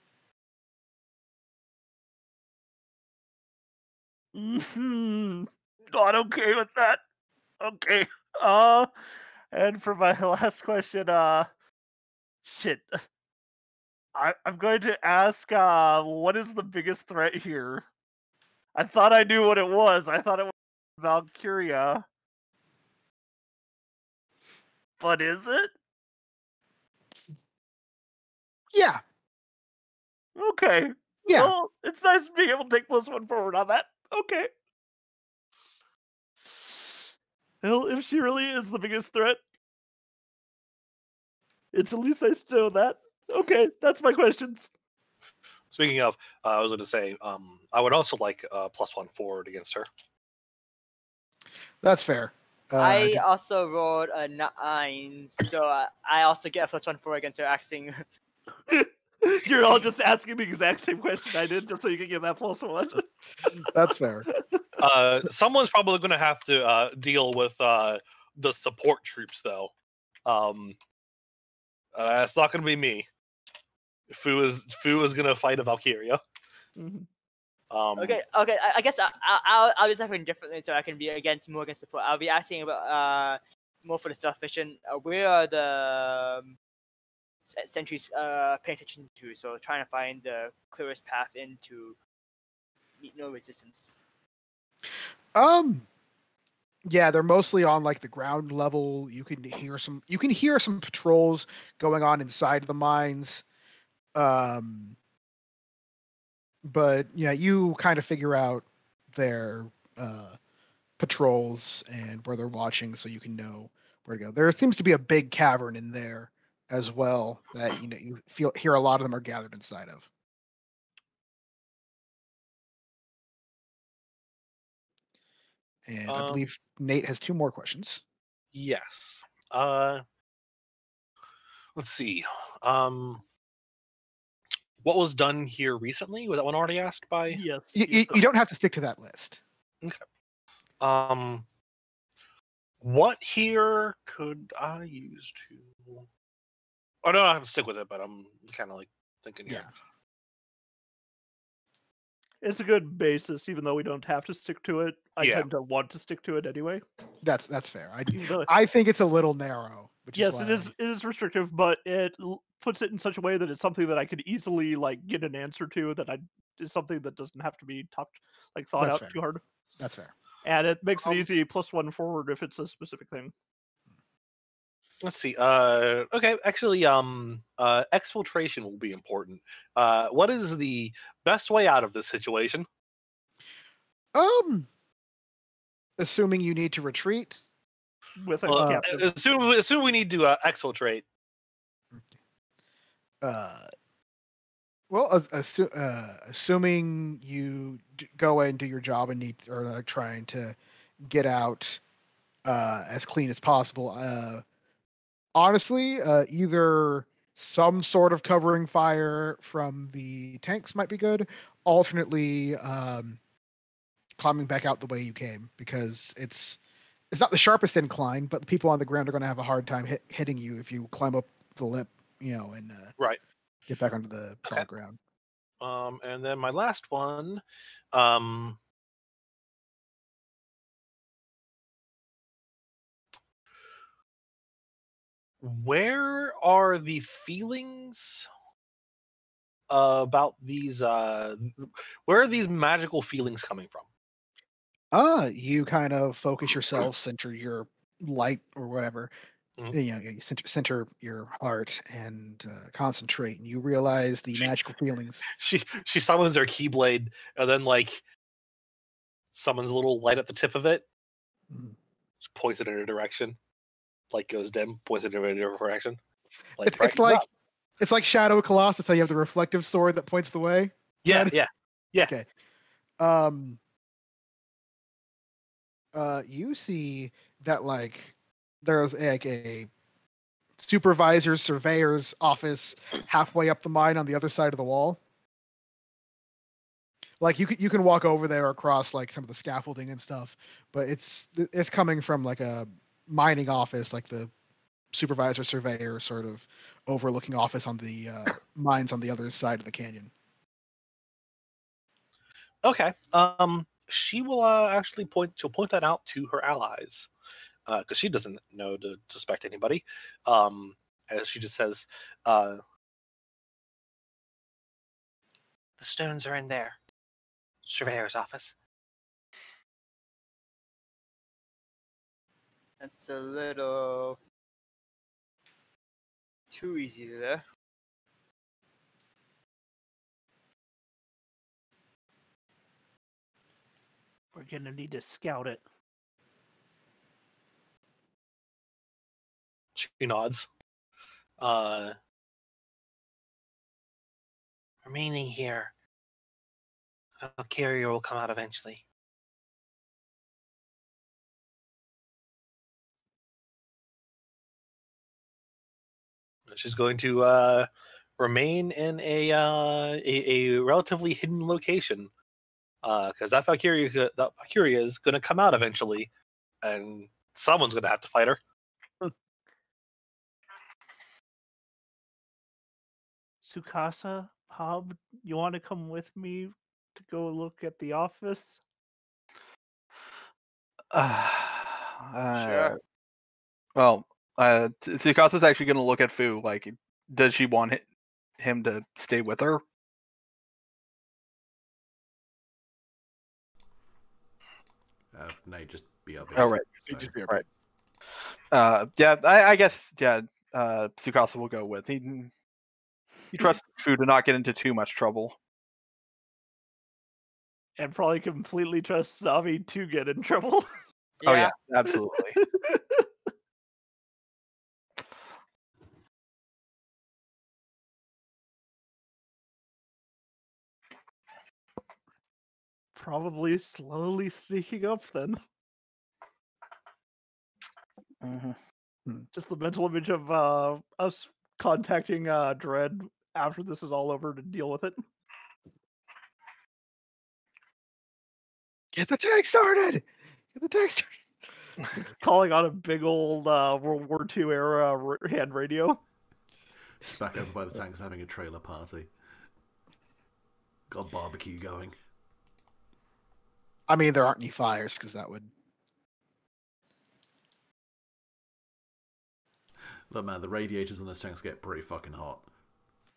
Not okay with that. Okay. And for my last question, shit. I'm going to ask, what is the biggest threat here? I thought I knew what it was. I thought it was Valkyria. But is it? Yeah. Okay. Yeah. Well, it's nice being able to take +1 forward on that. Okay. Well, if she really is the biggest threat, it's at least nice to know that. Okay, that's my questions. Speaking of, I was going to say, I would also like +1 forward against her. That's fair. I also rolled a 9, so I also get a +1 4 against her axing. You're all just asking the exact same question I did, just so you can get that +1. That's fair. Someone's probably going to have to deal with the support troops, though. It's not going to be me. Fu is going to fight a Valkyria. Mhm. Okay. I guess I'll do something differently so I can be more against support. I'll be asking about more for the stealth mission. Where are the sentries paying attention to? So trying to find the clearest path into meet no resistance. Yeah, they're mostly on like the ground level. You can hear some patrols going on inside the mines. But yeah, you kind of figure out their patrols and where they're watching, so you can know where to go. There seems to be a big cavern in there as well that you hear a lot of them are gathered inside of. And I believe Nate has 2 more questions. Yes. Let's see. What was done here recently? Was that one already asked by? Yes. You don't have to stick to that list. Okay. What here could I use to? Oh no, I have to stick with it, but I'm kind of like thinking here. Yeah. It's a good basis, even though we don't have to stick to it. I Yeah. tend to want to stick to it anyway. That's fair. Even though, I think it's a little narrow. yes, it is restrictive, but it puts it in such a way that it's something that I could easily like get an answer to. That is something that doesn't have to be thought That's out fair. too hard. That's fair. And it makes it easy +1 forward if it's a specific thing. Let's see. Okay, actually, exfiltration will be important. What is the best way out of this situation? Assuming you need to retreat. With a captive. Assume we need to exfiltrate. Well, assuming you go and do your job and trying to get out as clean as possible. Honestly, either some sort of covering fire from the tanks might be good. Alternately, climbing back out the way you came, because it's not the sharpest incline, but the people on the ground are going to have a hard time hitting you if you climb up the lip, and Right. get back onto the solid ground. And then my last one, where are the feelings about these? Where are these magical feelings coming from? You kind of focus yourself, center your light or whatever. Mhm. You center your heart and concentrate, and you realize the magical feelings. She summons her keyblade and then like summons a little light at the tip of it. Mhm. Just points it in a direction. Light goes dim, points it in a different direction. Light It's brightens like up. it's like Shadow of Colossus. How you have the reflective sword that points the way. Yeah. Okay. You see that like there's like a supervisor's surveyor's office halfway up the mine on the other side of the wall. Like you can walk over there across like some of the scaffolding and stuff, but it's coming from like a mining office, like the supervisor surveyor sort of overlooking office on the mines on the other side of the canyon. Okay. She will actually point that out to her allies, because she doesn't know to suspect anybody. As she just says, "The stones are in there, surveyor's office." That's a little too easy there. We're gonna need to scout it. She nods. Remaining here. A carrier will come out eventually. She's going to remain in a relatively hidden location, because that Valkyria is going to come out eventually, and someone's going to have to fight her. Tsukasa, Hob, you want to come with me to go look at the office? Sure. Well, Tsukasa's actually going to look at Fu. Like, does she want him to stay with her? No, just be upbeat. Oh, right. So, Just be Right. Yeah, I guess. Yeah, Tsukasa will go with. He trusts Fu to not get into too much trouble. And probably completely trust Navi to get in trouble. Oh yeah, absolutely. Probably slowly sneaking up then. Just the mental image of us contacting Dread after this is all over to deal with it. Get the tank started. Get the tank started. Just calling on a big old World War II era hand radio. just back over by the tanks having a trailer party. Got a barbecue going. I mean, there aren't any fires because that would. Look, man, the radiators on those tanks get pretty fucking hot.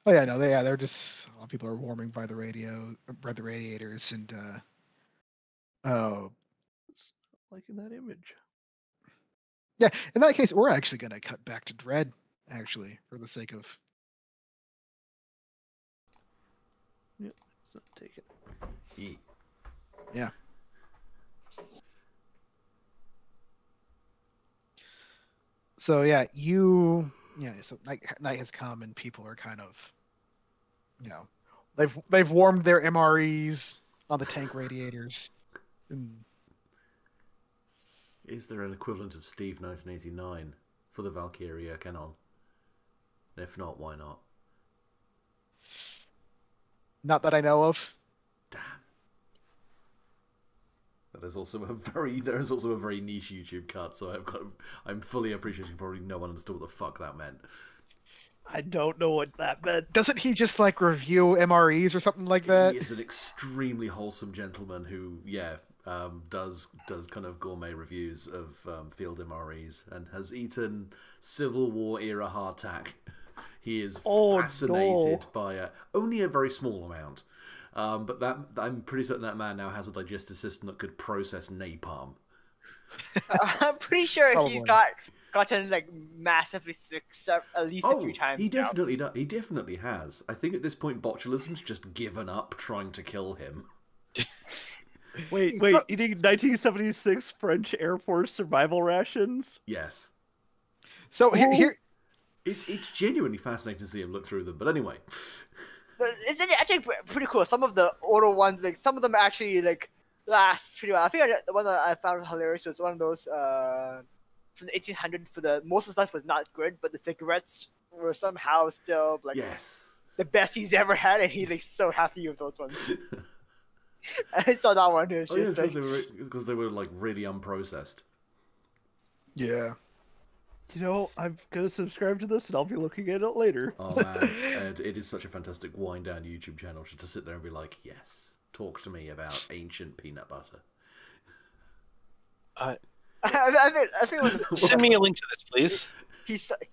Oh yeah, no, they're just. A lot of people are warming by the radiators, and oh Liking that image. yeah. In that case, we're actually gonna cut back to Dread, actually, for the sake of. Yep, it's not taken. Yeah. So yeah, so night has come and people are kind of, they've warmed their MREs on the tank radiators. And Is there an equivalent of Steve 1989 for the Valkyria canon? And if not, why not? not that I know of. Damn. There is also a very niche YouTube cut, so I'm fully appreciating probably no one understood what the fuck that meant. I don't know what that meant. Doesn't he just like review MREs or something like that? He is an extremely wholesome gentleman who, does kind of gourmet reviews of field MREs and has eaten Civil War era hardtack. He is fascinated by only a very small amount. But I'm pretty certain that man now has a digestive system that could process napalm. I'm pretty sure Probably. he's gotten like massively sick at least a few times. He definitely does. He definitely has. I think at this point, botulism's just given up trying to kill him. Wait, eating 1976 French Air Force survival rations? Yes. So here It's genuinely fascinating to see him look through them. But anyway. It's actually pretty cool. Some of the older ones, like some of them actually like last pretty well. I think the one that I found hilarious was one of those from the 1800s. For the most of the stuff was not good, but the cigarettes were somehow still like the best he's ever had, and he's like so happy with those ones. I saw that one. It was just because they were like really unprocessed. yeah. You know, I'm gonna subscribe to this and I'll be looking at it later. Oh man, Ed, it is such a fantastic wind down YouTube channel just to sit there and be like, yes, talk to me about ancient peanut butter. I think Send me a link to this, please.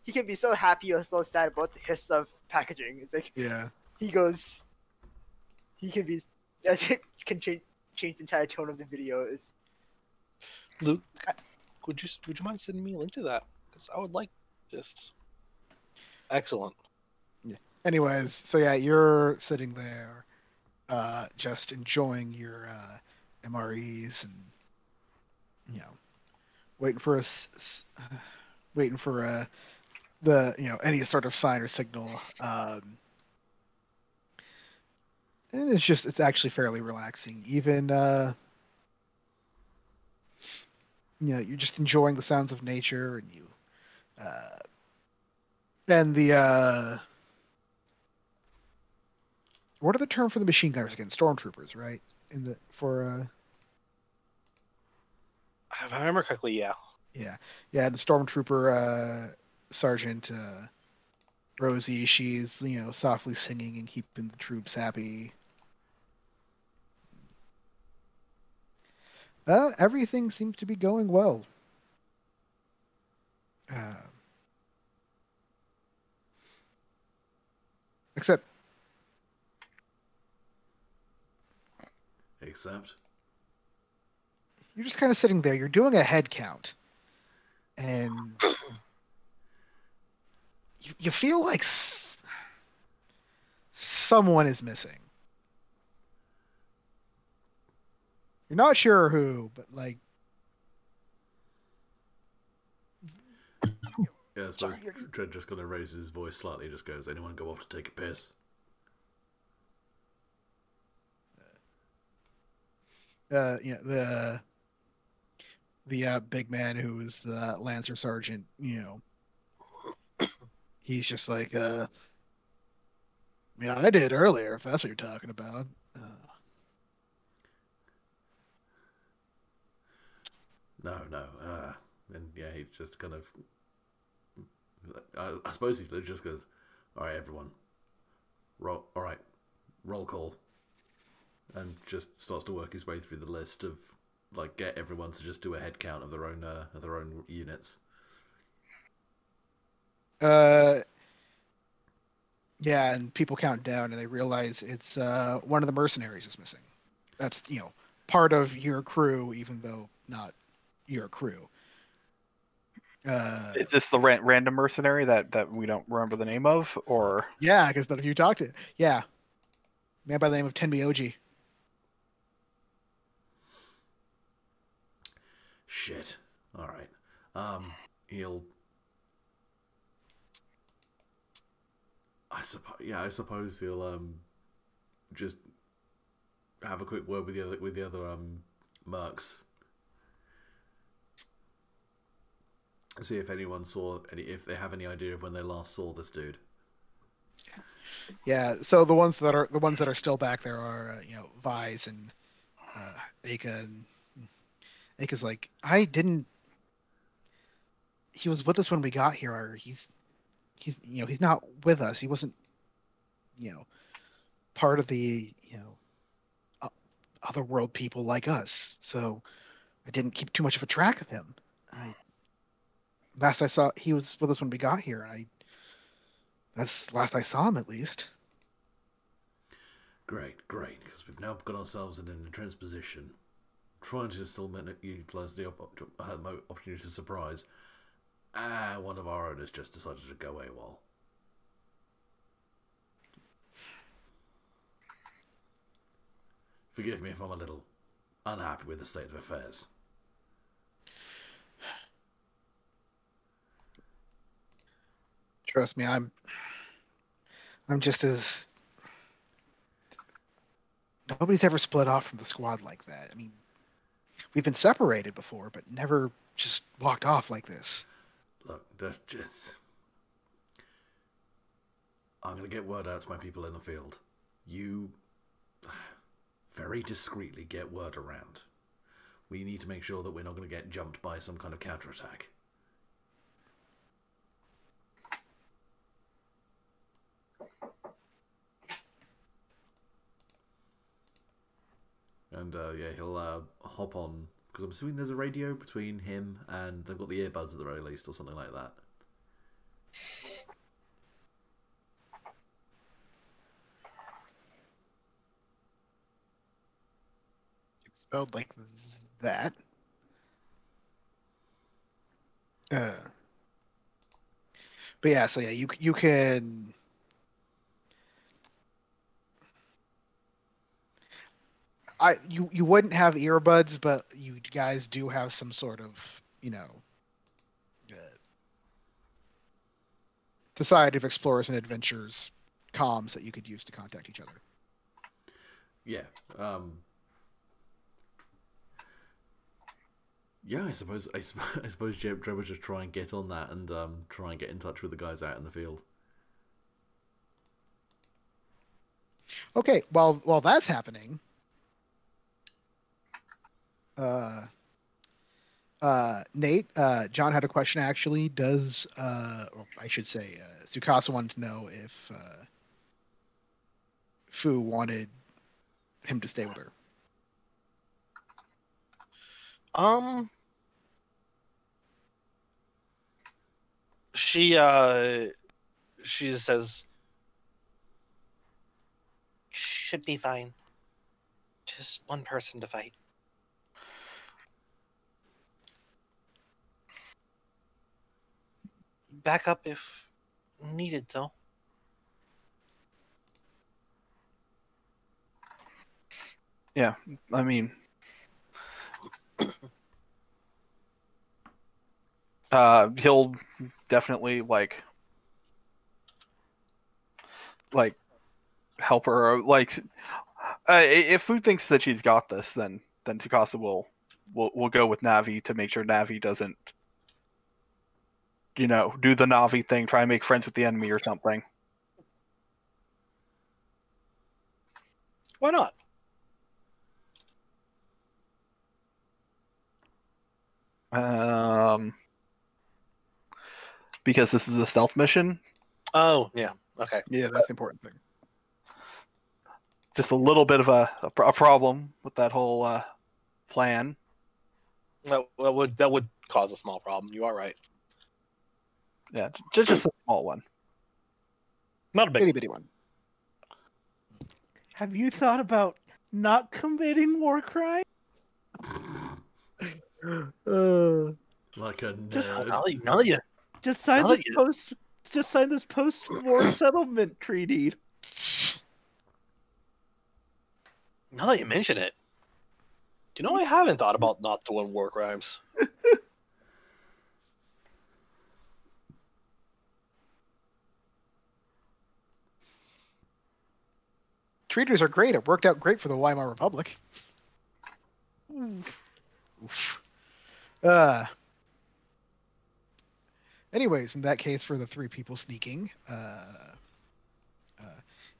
He can be so happy or so sad about the hiss of packaging. It's like he can change the entire tone of the video. Luke, would you mind sending me a link to that? Because I would like this. Excellent. Yeah. Anyways, so yeah, you're sitting there, just enjoying your MREs and waiting for waiting for the any sort of sign or signal. And it's actually fairly relaxing. Even you're just enjoying the sounds of nature, and and the what are the term for the machine gunners again? Stormtroopers, right? In the for If I remember correctly, yeah. yeah, the stormtrooper sergeant Rosie, she's softly singing and keeping the troops happy. Everything seems to be going well. Except you're just kind of sitting there. You're doing a head count, and you feel like someone is missing. You're not sure who, but like. Yeah, I suppose Dredd just kind of raises his voice slightly, just goes, anyone go off to take a piss? The big man who was the Lancer Sergeant, he's just like, I did earlier, if that's what you're talking about. No. And yeah, he just kind of, I suppose he just goes, all right, everyone, roll call, and just starts to work his way through the list of like get everyone to just do a head count of their own units. Yeah, and people count down and they realize it's one of the mercenaries is missing. That's part of your crew, even though not your crew. Is this the random mercenary that we don't remember the name of, or? Yeah, because none of you talked to. Yeah, man by the name of Tenmyoji. Shit. All right. He'll. I suppose he'll just have a quick word with the other mercs. See if anyone if they have any idea of when they last saw this dude. Yeah, so the ones that are still back there are Vise and Aka, and Aka's like, I didn't. He was with us when we got here. Or he's not with us. He wasn't part of the other world people like us. So I didn't keep too much of a track of him. Last I saw, he was with us when we got here. That's last I saw him, at least. Great, because we've now got ourselves in an entrenched position, trying to still utilise the opportunity to surprise. One of our owners just decided to go AWOL. Forgive me if I'm a little unhappy with the state of affairs. Trust me, I'm just as. Nobody's ever split off from the squad like that. I mean, we've been separated before, but never just walked off like this. Look, that's just. I'm going to get word out to my people in the field. You very discreetly get word around. We need to make sure that we're not going to get jumped by some kind of counterattack. And yeah, he'll hop on, because I'm assuming there's a radio between him and they've got the earbuds at the very least or something like that. It's spelled like that. But yeah, so yeah, you can. you wouldn't have earbuds, but you guys do have some sort of, uh, Society of Explorers and Adventures comms that you could use to contact each other. Yeah. Yeah, I suppose Dre would just try and get on that and try and get in touch with the guys out in the field. Okay, while that's happening, Nate, John had a question actually. Does well, I should say, Tsukasa wanted to know if Fu wanted him to stay with her. She says should be fine. Just one person to fight. Back up if needed, though. Yeah, I mean, he'll definitely like help her. Like, if Fu thinks that she's got this, then Tsukasa will go with Navi to make sure Navi doesn't, do the Navi thing, try and make friends with the enemy or something. Why not? Because this is a stealth mission. Oh, yeah. Okay. Yeah, that's the important thing. Just a little bit of a problem with that whole plan. That would cause a small problem. You are right. Yeah, just a small one. Not a big Itty bitty one. Have you thought about not committing war crime? Like a Just- nerd. Now that you Just sign Well, this post-war settlement treaty. Now that you mention it, do you know I haven't thought about not doing war crimes? Treaters are great. It worked out great for the Weimar Republic. Oof. Anyways, in that case, for the three people sneaking,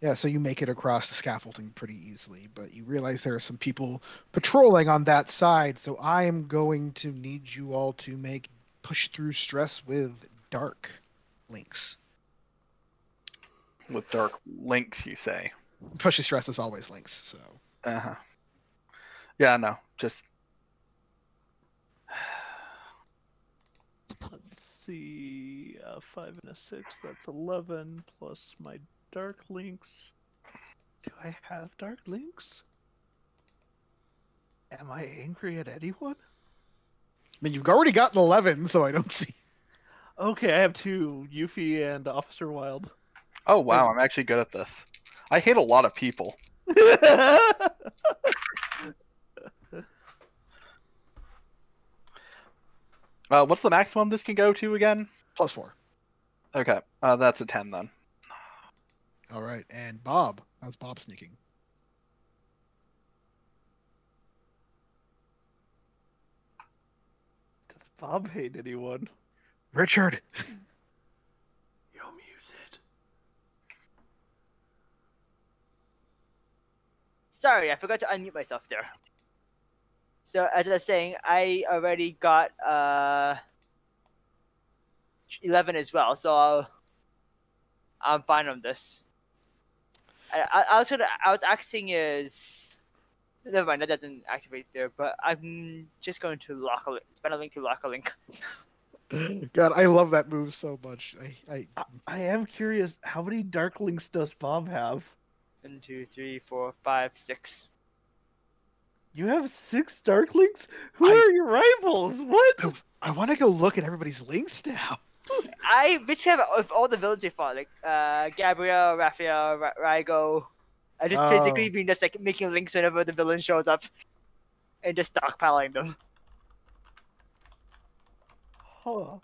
yeah, so you make it across the scaffolding pretty easily, but you realize there are some people patrolling on that side, so I am going to need you all to make push through stress with dark links. With dark links, you say? Push through stress is always links, so. Uh-huh. Yeah, no, just... Let's see, 5 and a 6, that's 11, plus my dark links. Do I have dark links? Am I angry at anyone? I mean, you've already gotten 11, so I don't see. Okay, I have 2, Yuffie and Officer Wild. Oh, wow, I'm actually good at this. I hate a lot of people. What's the maximum this can go to again? +4. Okay, that's a 10 then. All right, and Bob. How's Bob sneaking? Does Bob hate anyone? Richard. You're muted. Sorry, I forgot to unmute myself there. So as I was saying, I already got 11 as well, so I'm fine on this. I was asking is, never mind, that doesn't activate there, but I'm just going to spend a link to lock a link. God, I love that move so much. I am curious, how many dark links does Bob have? 1, 2, 3, 4, 5, 6. You have 6 dark links? Who are your rivals? What? I want to go look at everybody's links now. I basically have all the villains they fought, like Gabriel, Raphael, Raigo, I just Oh. physically been just like making links whenever the villain shows up, and just stockpiling them. Huh.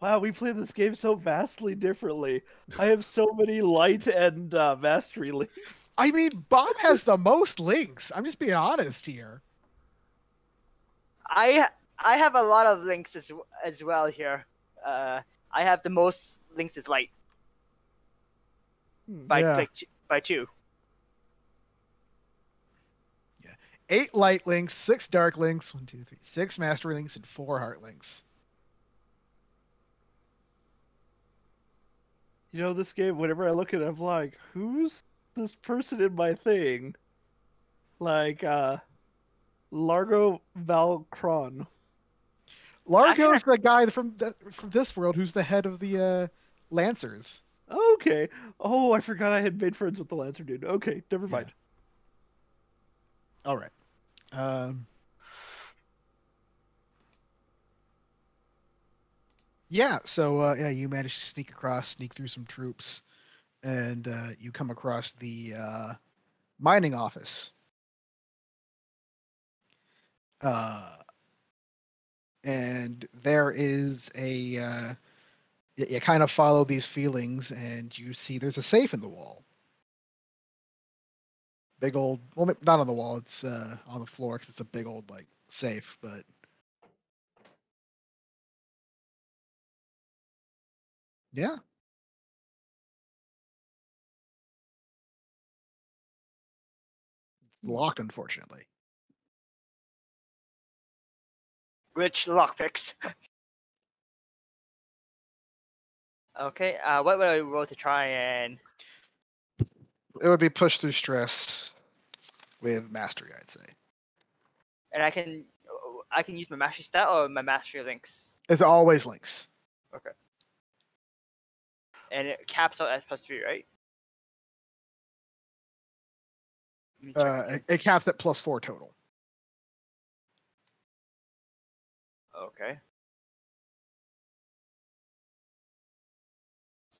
Wow, we play this game so vastly differently. I have so many light and mastery links. I mean, Bob has the most links. I'm just being honest here. I have a lot of links as well here. I have the most links as light by Yeah. by 2. 8 light links, 6 dark links, 1, 2, 3, 6 mastery links, and 4 heart links. You know, this game, whenever I look at it, I'm like, who's this person in my thing? Like, Largo Valcron. Largo's the guy from this world who's the head of the Lancers. Okay. Oh, I forgot I had made friends with the Lancer dude. Okay, never mind. All right. Yeah, so yeah, you manage to sneak through some troops, and you come across the mining office. And there is a you kind of follow these feelings, and you see there's a safe in the wall. Big old, well, not on the wall. It's on the floor because it's a big old like safe, but. Yeah. It's locked, unfortunately. Which lockpicks? Okay. What would I roll to try and? It would be push through stress with mastery, I'd say. And I can use my mastery stat or my mastery links. It's always links. Okay. And it caps out at +3, right? Let me check again. It caps at +4 total. Okay.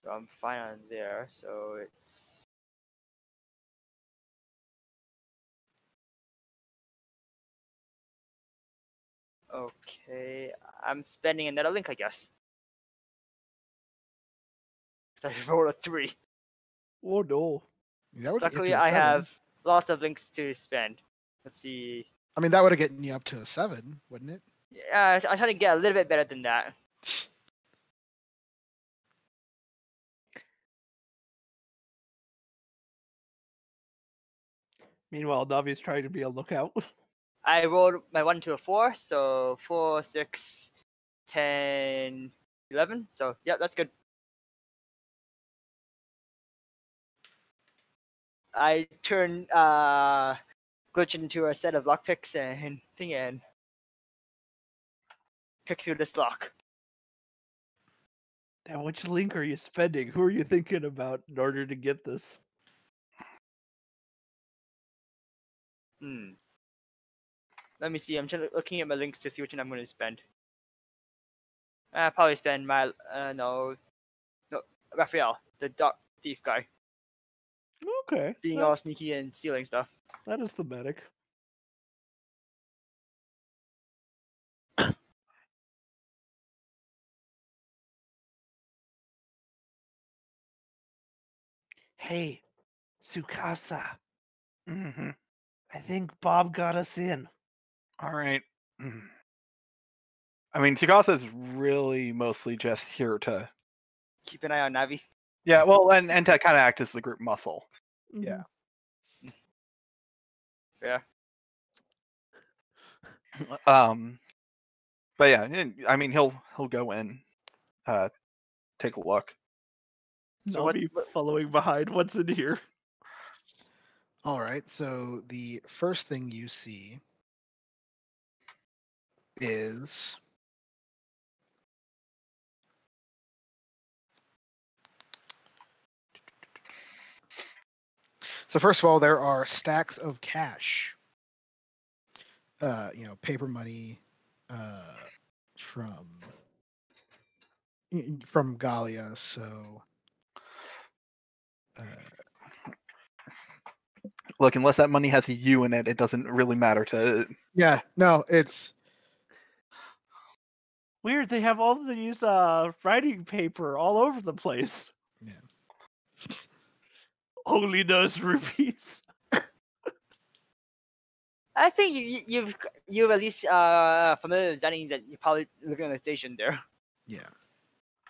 So I'm fine on there. So it's. Okay, I'm spending another link, I guess. 'Cause I rolled a 3. Oh no. That would get you Luckily, to a I 7. have lots of links to spend. Let's see. I mean, that would have gotten you up to a 7, wouldn't it? Yeah, I try to get a little bit better than that. Meanwhile, Navi's trying to be a lookout. I rolled my 1 to a 4, so 4, 6, 10, 11. So yeah, that's good. I turn glitch into a set of lockpicks and thing and pick through this lock. Now, which link are you spending? Who are you thinking about in order to get this? Let me see. I'm just looking at my links to see which one I'm going to spend. I probably spend my no, Raphael, the dark thief guy, Okay. being all sneaky and stealing stuff. That is thematic. Hey, Tsukasa. Mm-hmm. I think Bob got us in. All right. I mean, Tagasa's really mostly just here to. Keep an eye on Navi. Yeah, well, and to kind of act as the group muscle. Yeah. Yeah. But yeah, I mean, he'll go in, take a look. So Navi following behind. What's in here? All right, so the first thing you see is so first of all, there are stacks of cash. Paper money from Galia. So Look, unless that money has a U in it, it doesn't really matter to. Yeah, no, it's Weird, they have all these writing paper all over the place. yeah. Only those rupees. I think you've at least familiar with Zenny that you're probably looking at the station there. Yeah.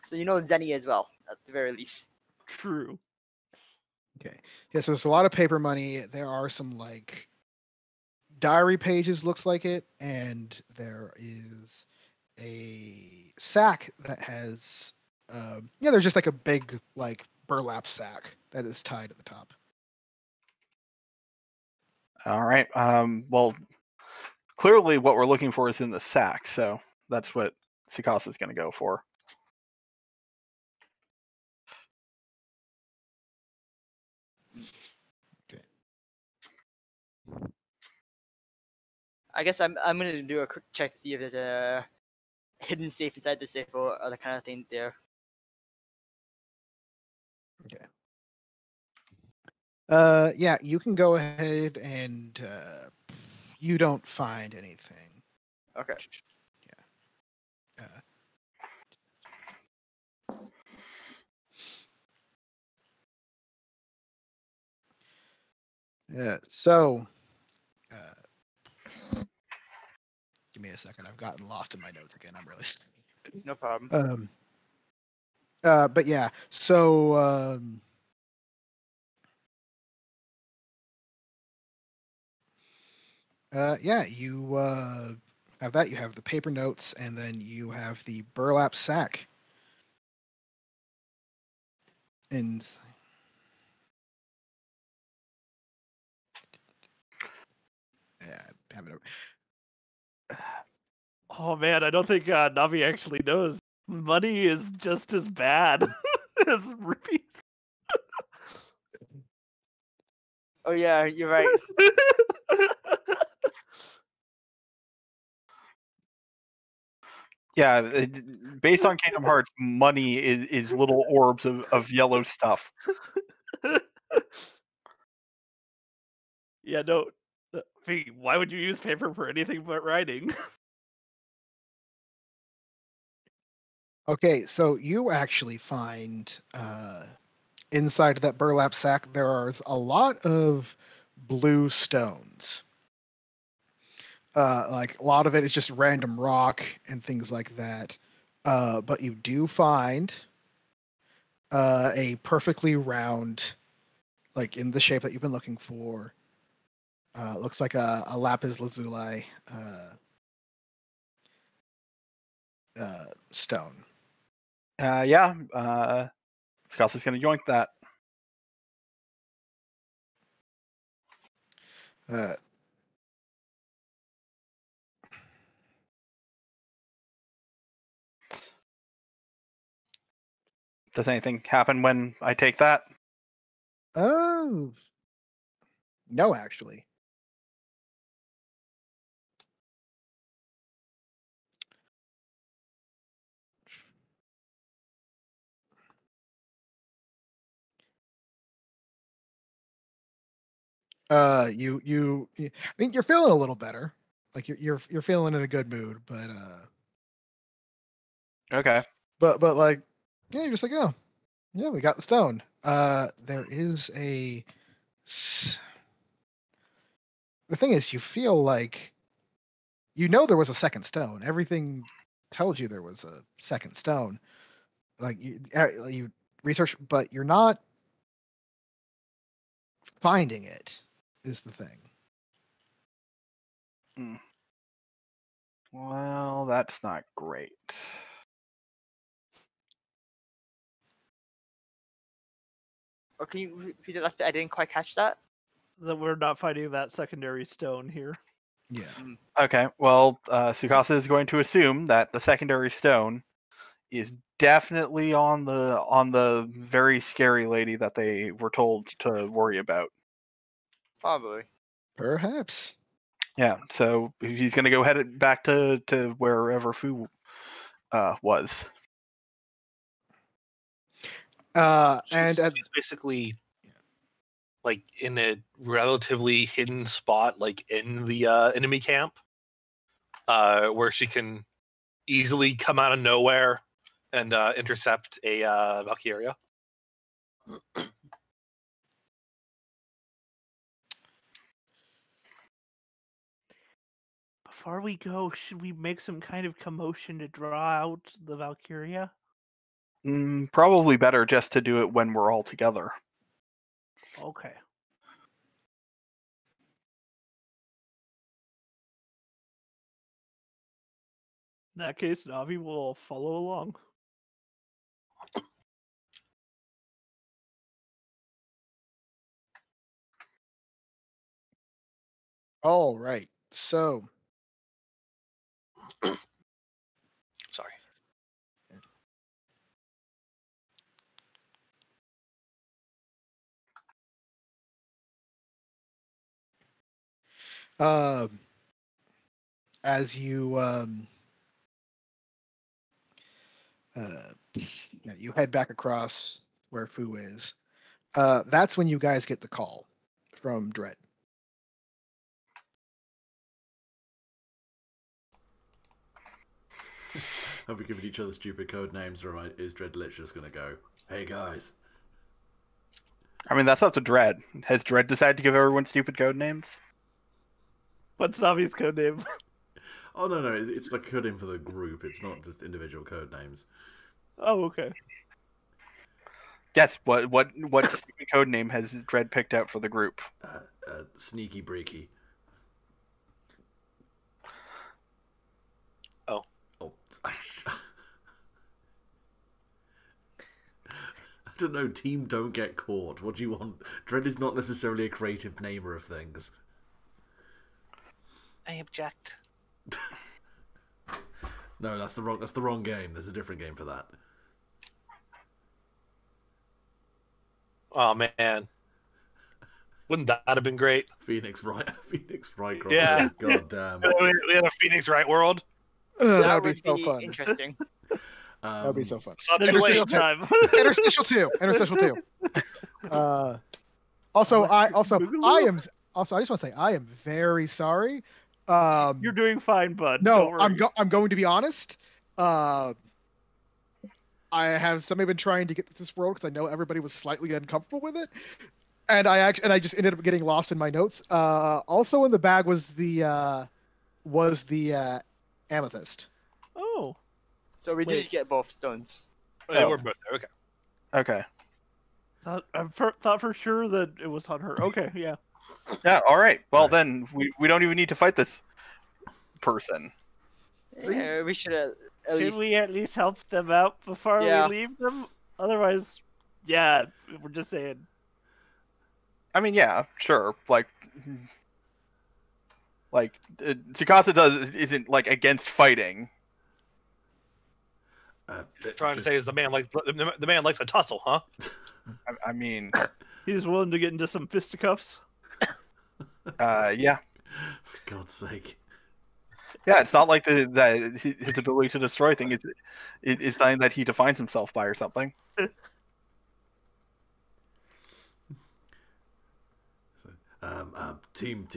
So you know Zenny as well, at the very least. True. Okay. Yeah, so there's a lot of paper money. There are some like diary pages, looks like it, and there is a sack that has yeah, there's just like a big like burlap sack that is tied at the top. All right. Well, clearly what we're looking for is in the sack, so that's what Sukasa is going to go for. Okay. I guess I'm gonna do a quick check to see if there's a hidden safe inside the safe or other kind of thing there. Okay. Yeah, you can go ahead and you don't find anything. Okay. Yeah. So, give me a second. I've gotten lost in my notes again. I'm really sorry. No problem. But yeah, so yeah, you have that. You have the paper notes, and then you have the burlap sack. And yeah, I have it. Oh man, I don't think Navi actually knows. Money is just as bad as rupees. Oh yeah, you're right. Yeah, based on Kingdom Hearts, money is little orbs of yellow stuff. Yeah, no. Why would you use paper for anything but writing? Okay, so you actually find inside that burlap sack there are a lot of blue stones. Like a lot of it is just random rock and things like that. But you do find a perfectly round, like in the shape that you've been looking for. Looks like a lapis lazuli stone. Yeah, Sukasa is going to yoink that. Uh, Does anything happen when I take that? oh, no, actually. I mean, you're feeling a little better. Like you're feeling in a good mood, Okay. but like, yeah, you're just like, oh, yeah, we got the stone. There is the thing is, you feel like you know there was a second stone. Everything tells you there was a second stone. Like you research, but you're not finding it. Is the thing. Well, that's not great. Or can you repeat the last bit? I didn't quite catch that. That we're not finding that secondary stone here. Yeah. Okay, well, Sukasa is going to assume that the secondary stone is definitely on the very scary lady that they were told to worry about. Probably. Perhaps. Yeah, so he's going to go head back to wherever Fu was. And She's basically like in a relatively hidden spot, like in the enemy camp, where she can easily come out of nowhere and intercept a Valkyria. Before we go, should we make some kind of commotion to draw out the Valkyria? Probably better just to do it when we're all together. Okay. In that case, Navi will follow along. All right. So, Sorry. um, as you you head back across where Fu is, that's when you guys get the call from Dread. Have we given each other stupid code names, or is Dread literally just going to go, "Hey guys"? I mean, that's up to Dread. Has Dread decided to give everyone stupid code names? What's Navi's code name? Oh no, it's like code name for the group. It's not just individual code names. Oh, okay. Yes. What stupid code name has Dread picked out for the group? Sneaky Breaky. Oh. Oh. I don't know. Team don't get caught. What do you want? Dread is not necessarily a creative namer of things. I object. No, that's the wrong game. There's a different game for that. Oh man, wouldn't that have been great? Phoenix Wright. Yeah. God damn. We had a Phoenix Wright world. That would be so fun. Interesting. That would be so fun. It's not Then too waste late. time. Interstitial 2. Interstitial 2. Also, I just want to say I am very sorry. You're doing fine, bud. No, Don't worry. I'm going to be honest. I have somehow been trying to get to this world because I know everybody was slightly uncomfortable with it, and I just ended up getting lost in my notes. Also in the bag was the amethyst. Oh. So we Wait. did get both stones. Yeah, we're both there. Okay. Okay. Thought for sure that it was on her. Okay, yeah. Yeah. All right. Well, Right. then we don't even need to fight this person. Yeah, we should at Should least. we at least help them out before Yeah. we leave them? Otherwise, yeah, we're just saying. I mean, yeah, sure. Like Tsukasa isn't like against fighting. Trying to say is the man likes a tussle, huh? I mean, He's willing to get into some fisticuffs. yeah. For God's sake. Yeah, it's not like that his ability to destroy things is something that he defines himself by or something. So, team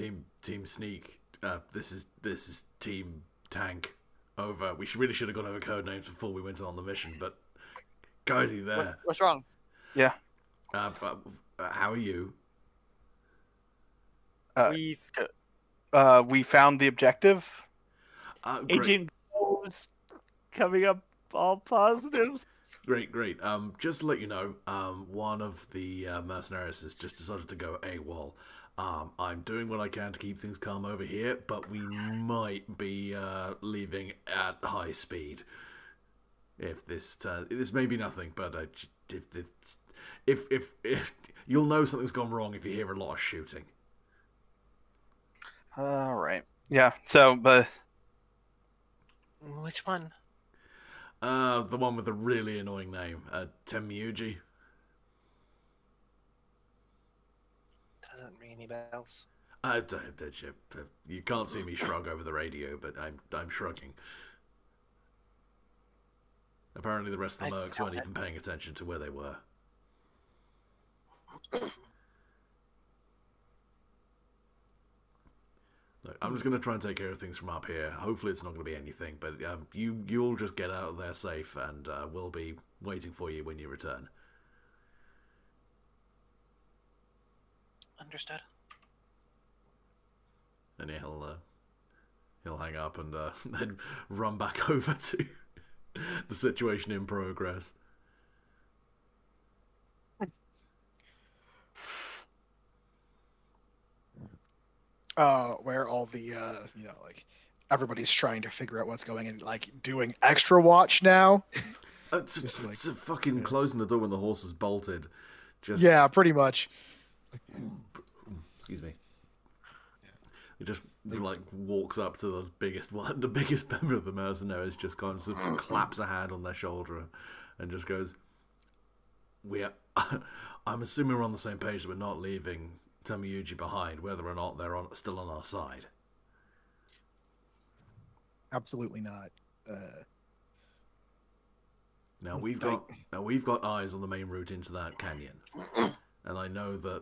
Sneak. This is Team Tank. Over. We really should have gone over code names before we went on the mission. But guys, are you there? What's wrong? Yeah. How are you? We found the objective. Great. Agent Go's coming up all positives. Great. Just to let you know, one of the mercenaries has just decided to go AWOL. I'm doing what I can to keep things calm over here, but we might be leaving at high speed. If this may be nothing, but if you'll know something's gone wrong if you hear a lot of shooting. All right. Yeah. So, Which one? The one with the really annoying name, Temuji. Doesn't ring any bells. You can't see me shrug over the radio, but I'm shrugging. Apparently, the rest of the mercs weren't even paying attention to where they were. Look, I'm just going to try and take care of things from up here. Hopefully it's not going to be anything, but you'll just get out of there safe, and we'll be waiting for you when you return. Understood. And he'll hang up and then run back over to the situation in progress. Where all the like everybody's trying to figure out what's going and like doing extra watch now. It's fucking closing the door when the horse is bolted. Just yeah, pretty much. Excuse me. He just like walks up to the biggest member of the mercenaries, just kind of claps a hand on their shoulder, and just goes, I'm assuming we're on the same page that we're not leaving Tamiyuji behind, whether or not they're still on our side. Absolutely not. Now we've got eyes on the main route into that canyon, and I know that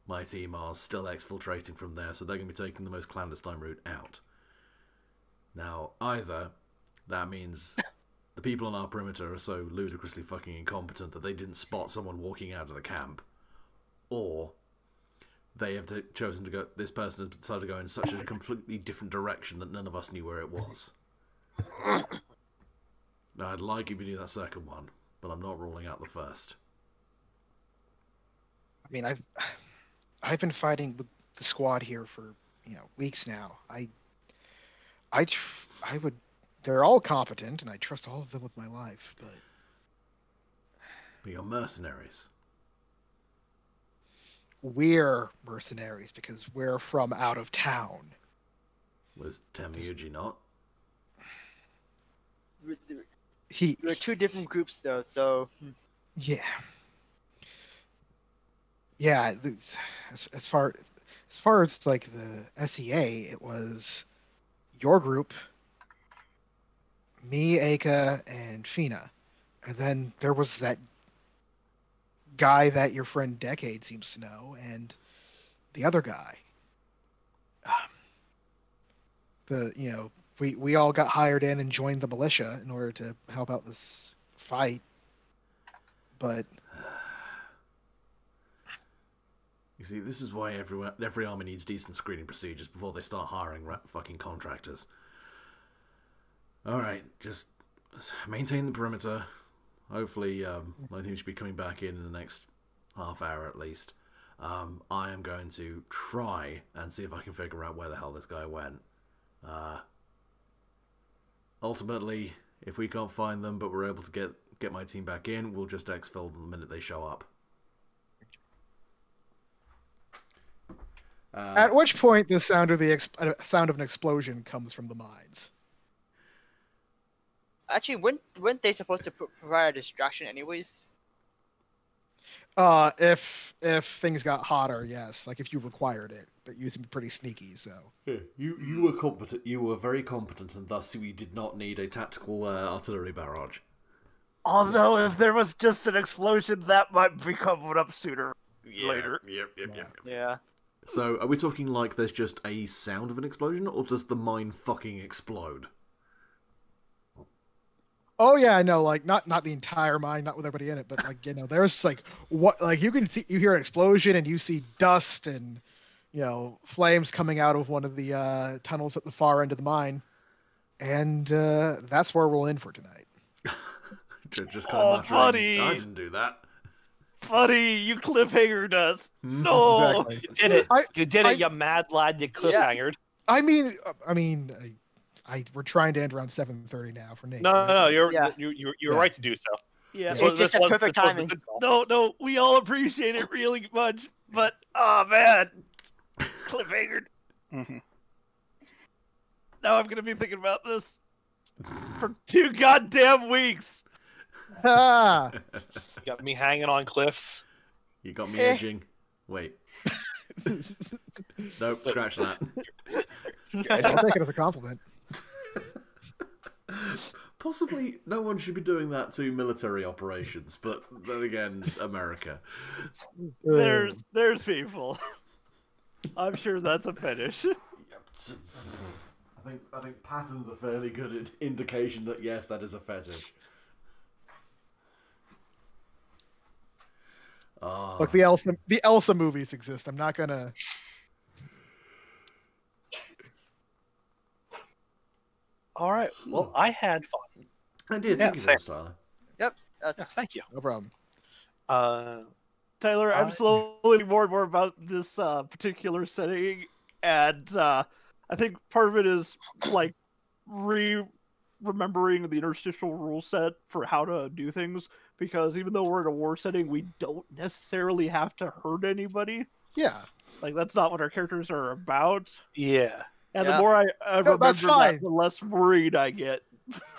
my team are still exfiltrating from there, so they're going to be taking the most clandestine route out. Now, either that means the people on our perimeter are so ludicrously fucking incompetent that they didn't spot someone walking out of the camp, or they have chosen to go. This person has decided to go in such a completely different direction that none of us knew where it was. Now, I'd like if you do that second one, but I'm not ruling out the first. I mean, I've been fighting with the squad here for weeks now. I would. They're all competent, and I trust all of them with my life. But you're mercenaries. We're mercenaries because we're from out of town. Was Tamiyuji not? We're two different groups, though. So yeah. Yeah, as far as like the SEA, it was your group, me, Aka, and Fina, and then there was that guy that your friend Decade seems to know, and the other guy. We all got hired in and joined the militia in order to help out this fight, but. You see, this is why every army needs decent screening procedures before they start hiring fucking contractors. Alright, just maintain the perimeter. Hopefully, my team should be coming back in the next half hour at least. I am going to try and see if I can figure out where the hell this guy went. Ultimately, if we can't find them, but we're able to get my team back in, we'll just exfil them the minute they show up. At which point, the sound of an explosion comes from the mines. actually, weren't they supposed to provide a distraction anyways? If things got hotter, yes. Like if you required it, but you seem pretty sneaky, so. Yeah, you were competent. You were very competent, and thus we did not need a tactical artillery barrage. Although, if there was just an explosion, that might be coming up sooner or later. Yep. Yeah. So, are we talking like there's just a sound of an explosion, or does the mine fucking explode? Oh yeah, I know. Like not the entire mine, not with everybody in it, but like there's like you hear an explosion and you see dust and flames coming out of one of the tunnels at the far end of the mine, and that's where we'll end for tonight. Just kind of muttering, buddy. I didn't do that. Buddy, you cliffhangered us. No, Exactly. You did it. You did it, you mad lad. You cliffhangered. I mean, we're trying to end around 7:30 now for Nate. No, you're Yeah. you're right to do so. yeah. It's just a perfect timing. No, we all appreciate it really much, but oh man, cliffhangered. Mm-hmm. Now I'm gonna be thinking about this for 2 goddamn weeks. Ah! You got me hanging on cliffs. You got me edging. Wait. Nope, scratch that. I'll take it as a compliment. Possibly no one should be doing that to military operations, but then again, America. There's people. I'm sure that's a fetish. I think patterns are fairly good indication that yes, that is a fetish. Look, the Elsa movies exist. I'm not gonna. All right. Well, I had fun. I did. Yeah, Thank you for this, Tyler. Yep. That's Yeah, thank you. No problem. Tyler, I'm I- slowly learning more and more about this particular setting, and I think part of it is like remembering the interstitial rule set for how to do things. Because even though we're in a war setting, we don't necessarily have to hurt anybody. Yeah. Like that's not what our characters are about. Yeah. And Yeah. the more I No, remember that's fine. that, the less worried I get.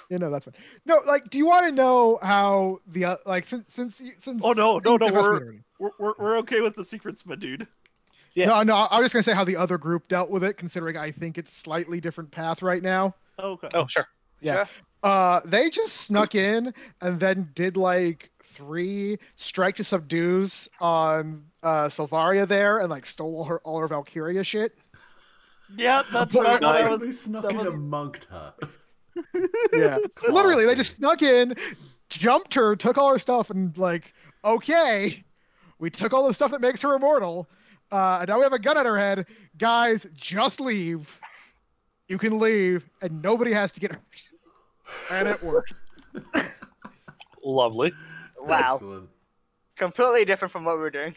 That's fine. No, like, do you want to know how the like since Oh no, things have we're escalated? we're okay with the secrets, my dude. Yeah. No, I was just gonna say how the other group dealt with it, considering I think it's slightly different path right now. Okay. Oh, sure. Yeah. They just snuck in and then did like 3 strike to subdues on Silvaria there, and like stole all her Valkyria shit. Yeah, that's But- what I They was. snuck that in was- and munked her. Yeah. Literally, they Classy. just snuck in, jumped her, took all her stuff, and like, okay, we took all the stuff that makes her immortal, and now we have a gun at her head. Guys, just leave. You can leave, and nobody has to get hurt. And it worked. Lovely. wow. Excellent. Completely different from what we were doing.